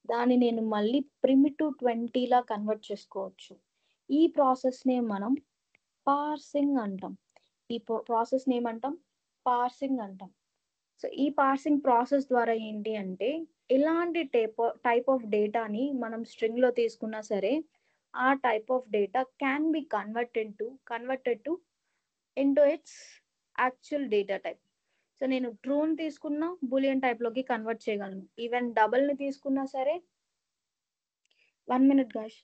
దాన్ని నేను మళ్ళీ ప్రిమిటివ్ 20 లా కన్వర్ట్ చేసుకోవచ్చు. ఈ ప్రాసెస్‌నే మనం పార్సింగ్ అంటాం. ఈ ప్రాసెస్‌ని ఏమంటాం? పార్సింగ్ అంటాం. సో, ఈ పార్సింగ్ ప్రాసెస్ ద్వారా ఏంటి అంటే, ఎలాంటి టైప్ ఆఫ్ డేటాని మనం స్ట్రింగ్‌లో తీసుకున్నా సరే, ఆ type of data can be converted to into its actual data type. So నేను ట్రూని తీసుకున్న బూలియన్ టైప్‌లోకి కన్వర్ట్ చేయగలను. ఈవెన్ డబుల్‌ని తీసుకున్నా సరే 1 minute guys.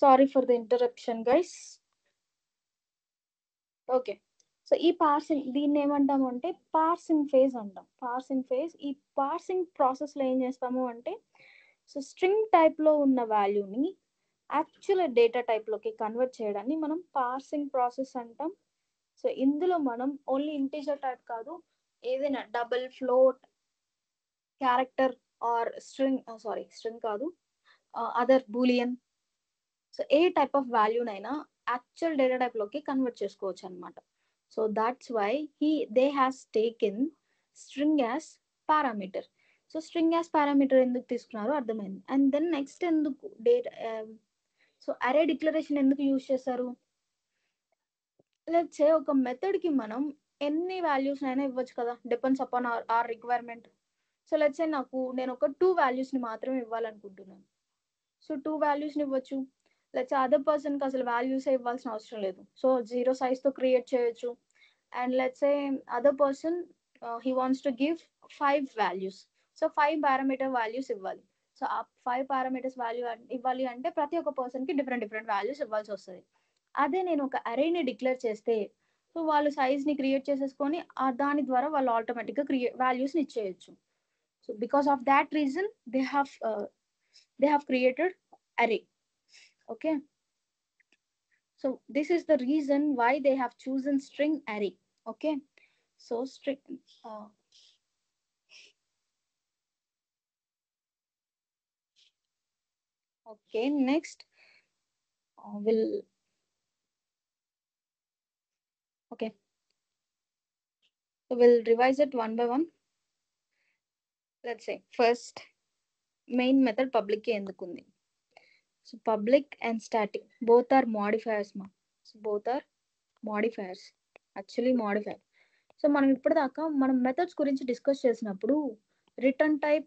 Sorry for the interruption guys. Okay. So ఈ పార్సింగ్ దీన్ని ఏమంటాము అంటే పార్సింగ్ ఫేజ్ అంటాం. Parsing phase. ఈ పార్సింగ్ ప్రాసెస్లో ఏం చేస్తాము అంటే సో స్ట్రింగ్ టైప్లో ఉన్న వాల్యూని యాక్చువల్ డేటా టైప్లోకి కన్వర్ట్ చేయడాన్ని మనం పార్సింగ్ ప్రాసెస్ అంటాం. సో ఇందులో మనం ఓన్లీ ఇంటీజర్ టైప్ కాదు, ఏదైనా double, float, character or string, string కాదు, అదర్ బూలియన్, సో ఏ టైప్ ఆఫ్ వాల్యూనైనా యాక్చువల్ డేటా టైప్లోకి కన్వర్ట్ చేసుకోవచ్చు అనమాట. So that's why they has taken string as parameter. So string as parameter ఎందుకు తీసుకున్నారో అర్థమైంది. అండ్ దెన్ నెక్స్ట్ ఎందుకు డేటా, సో అరే డిక్లరేషన్ ఎందుకు యూజ్ చేశారు? లెట్స్ సే ఒక మెథడ్కి మనం ఎన్ని వాల్యూస్ అయినా ఇవ్వచ్చు కదా, depends upon our requirement. So let's say నేను ఒక 2 వాల్యూస్ని మాత్రమే ఇవ్వాలనుకుంటున్నాను. సో 2 వాల్యూస్ని ఇవ్వచ్చు. లెట్స్ అదర్ పర్సన్కి అసలు వాల్యూసే ఇవ్వాల్సిన అవసరం లేదు. సో 0 సైజ్తో క్రియేట్ చేయొచ్చు. And let's say other person he wants to give 5 values. So 5 parameter values ఇవ్వాలి. సో ఆ 5 పారామీటర్స్ వాల్యూ ఇవ్వాలి అంటే ప్రతి ఒక్క పర్సన్కి డిఫరెంట్ డిఫరెంట్ వాల్యూస్ ఇవ్వాల్సి వస్తుంది. అదే నేను ఒక అరేని డిక్లేర్ చేస్తే సో వాళ్ళు సైజ్ని క్రియేట్ చేసేసుకొని దాని ద్వారా వాళ్ళు ఆటోమేటిక్గా వాల్యూస్ని ఇచ్చేయచ్చు. So because of that reason they have created array. Okay, so this is the reason why they have chosen string array. Okay, so string, uh, okay, next we'll, okay, so we'll revise it one by one. Let's say first main method public ki endukundi. So public and static both are modifiers ma. So both are modifiers, actually modifier. So మనం ఇప్పటిదాకా మనం methods గురించి discuss చేసినప్పుడు return type,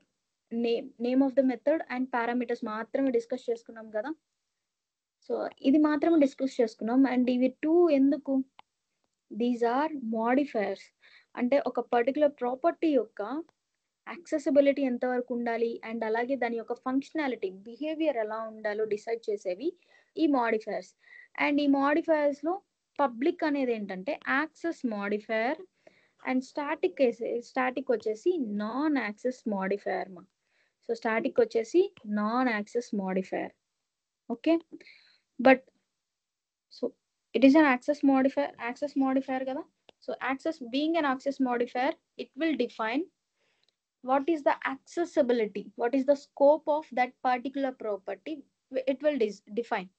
name of the method and parameters మాత్రమే discuss చేసుకున్నాం కదా. So ఇది మాత్రమే డిస్కస్ చేసుకున్నాం. అండ్ ఇవి 2 ఎందుకు? These are modifiers. అంటే ఒక పర్టికులర్ ప్రాపర్టీ యొక్క యాక్సెసిబిలిటీ ఎంతవరకు ఉండాలి అండ్ అలాగే దాని యొక్క ఫంక్షనాలిటీ, బిహేవియర్ ఎలా ఉండాలో డిసైడ్ చేసేవి ఈ మోడిఫైయర్స్. అండ్ ఈ మోడిఫైయర్స్లో పబ్లిక్ అనేది ఏంటంటే యాక్సెస్ మోడిఫైయర్ అండ్ స్టాటిక్ వచ్చేసి నాన్ యాక్సెస్ మోడిఫైయర్ మా. సో స్టాటిక్ వచ్చేసి non access modifier. Okay, but so it is an access modifier కదా. So access being an access modifier, it will define what is the accessibility, what is the scope of that particular property, it will define.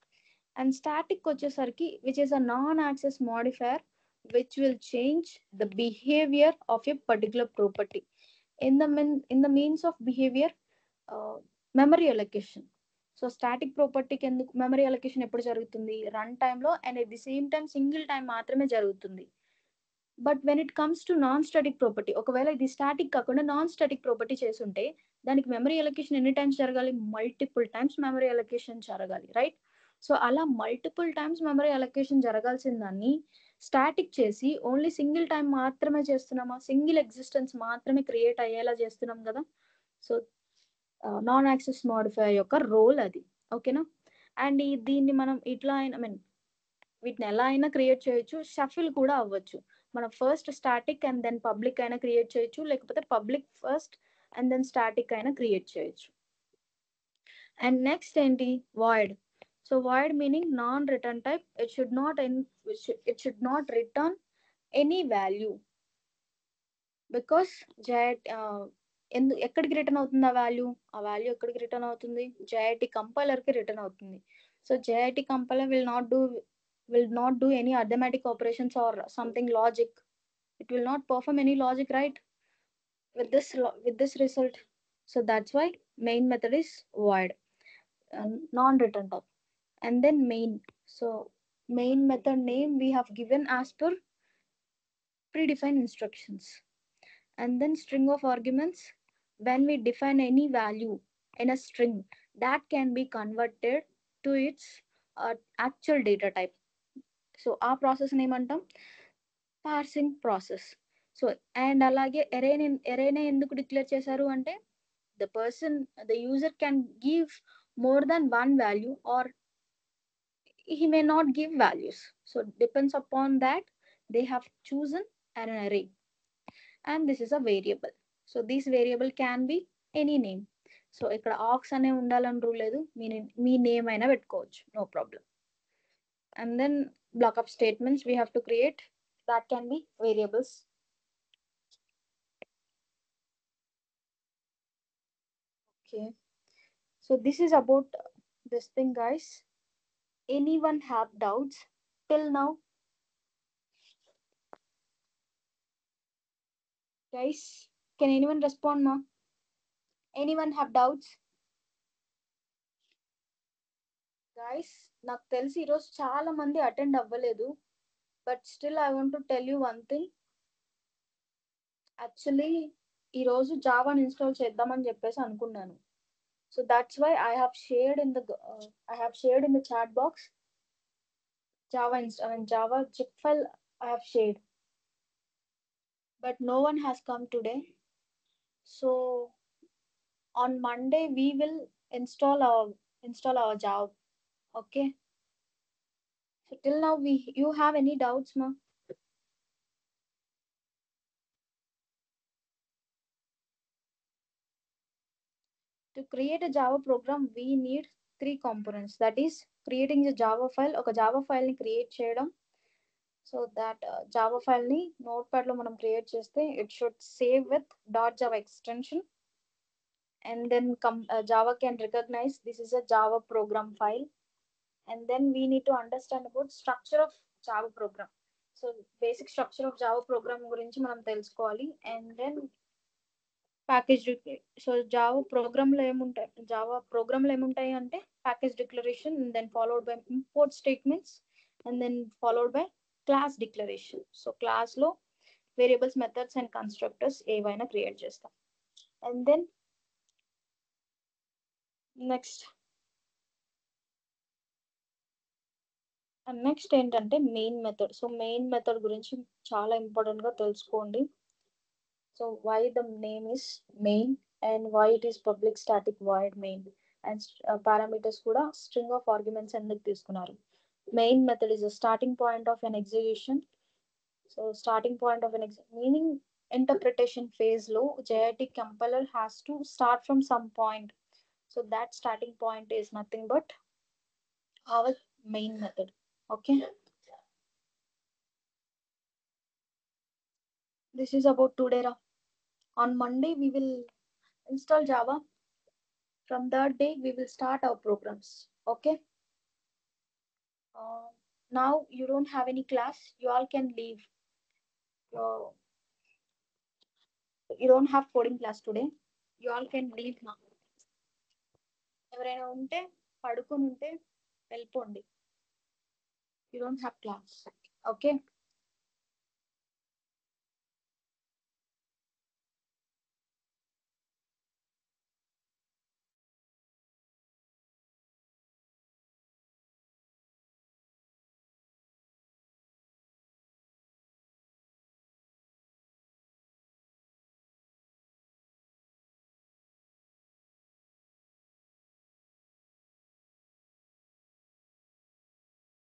And static వచ్చేసరికి which is a non-access modifier which will change the behavior of a particular property in the means of behavior, memory allocation. So static ప్రాపర్టీకి ఎందుకు memory allocation ఎప్పుడు జరుగుతుంది? Run టైంలో and at the same time single time మాత్రమే జరుగుతుంది. But when it comes to non static property, ఒకవేళ ఇది static కాకుండా నాన్ స్టాటిక్ ప్రాపర్టీ చేసుంటే దానికి మెమరీ అలొకేషన్ ఎన్ని టైమ్స్ జరగాలి? మల్టిపుల్ టైమ్స్ మెమరీ అలొకేషన్ జరగాలి, రైట్? సో అలా మల్టిపుల్ టైమ్స్ మెమరీ అలొకేషన్ జరగాల్సిన దాన్ని స్టాటిక్ చేసి ఓన్లీ సింగిల్ టైం మాత్రమే చేస్తున్నామా? సింగిల్ ఎగ్జిస్టెన్స్ మాత్రమే క్రియేట్ అయ్యేలా చేస్తున్నాం కదా. సో నాన్ యాక్సెస్ మోడిఫైయర్ యొక్క రోల్ అది. ఓకేనా? అండ్ దీన్ని మనం ఇట్లా అయినా, ఐ మీన్ వీటిని ఎలా అయినా క్రియేట్ చేయొచ్చు, షఫిల్ కూడా అవ్వచ్చు. మనం first static and then public అయినా క్రియేట్ చేయొచ్చు, లేకపోతే public first and then static అయినా క్రియేట్ చేయొచ్చు. అండ్ నెక్స్ట్ ఏంటి? Void. So void meaning non return type. It should not return any value because ఎక్కడికి రిటర్న్ అవుతుంది ఆ వాల్యూ? ఆ వాల్యూ ఎక్కడికి రిటర్న్ అవుతుంది? జేఐటి కంపైలర్కి రిటర్న్ అవుతుంది. సో JIT compiler will not do any arithmetic operations or something logic. It will not perform any logic, right, with this result. So that's why main method is void, non return type. And then main. So main method name we have given as per predefined instructions. And then string of arguments, when we define any value in a string that can be converted to its actual data type. So ఆ process ఏమంటాం? Parsing process. So and అలాగే ఎరేనే ఎందుకు declare చేశారు అంటే the user can give more than one value or he may not give values. So depends upon that they have chosen an array, and this is a variable. So this variable can be any name. So ఇక్కడ ఆక్స్ అనే ఉండాలని rule లేదు, మీ name అయినా పెట్టుకోవచ్చు, no problem. And then block of statements we have to create, that can be variables. Okay, so this is about this thing, guys. Anyone have doubts till now? Guys, can anyone respond now? Anyone have doubts? Guys, నాకు తెలిసి ఈరోజు చాలా మంది attend అవ్వలేదు, but still I want to tell you one thing. Actually ఈరోజు జావాని install చేద్దామని చెప్పేసి అనుకున్నాను. So that's why I have shared in the chat box Java zip file I have shared, but no one has come today. So on Monday we will install our Java. Okay. So till now you have any doubts, ma? To create a Java program, we need three components. That is creating a Java file. ఒక Java file ని create చేయడం. So that Java file ని notepad లో మనం create చేస్తే it should save with .java extension, and then Java can recognize this is a Java program file. And then we need to understand about structure of Java program. So basic structure of Java program గురించి మనం తెలుసుకోవాలి. And then package, so Java ప్రోగ్రామ్లో ఏముంటాయి అంటే package declaration, then followed by import statements, and then followed by class declaration. So క్లాస్లో variables, methods and constructors ఏవైనా create చేస్తాం. And then next ఏంటంటే main method. So main method గురించి చాలా ఇంపార్టెంట్గా తెలుసుకోండి. So why the name is main, and why it is public static void main, and parameters kuda string of arguments ఎందుకు తీసుకున్నారు. Main method is a starting point of an execution. So starting point of an meaning interpretation phase లో JIT compiler has to start from some point. So that starting point is nothing but our main method. Okay, this is about today. On Monday we will install Java. From that day we will start our programs. Okay. Now you don't have any class, you all can leave. uh, you don't have coding class today, you all can leave now. ఎవరైనా ఉంటే పడుకొని ఉంటే వెళ్ళిపోండి. You don't have class. Okay.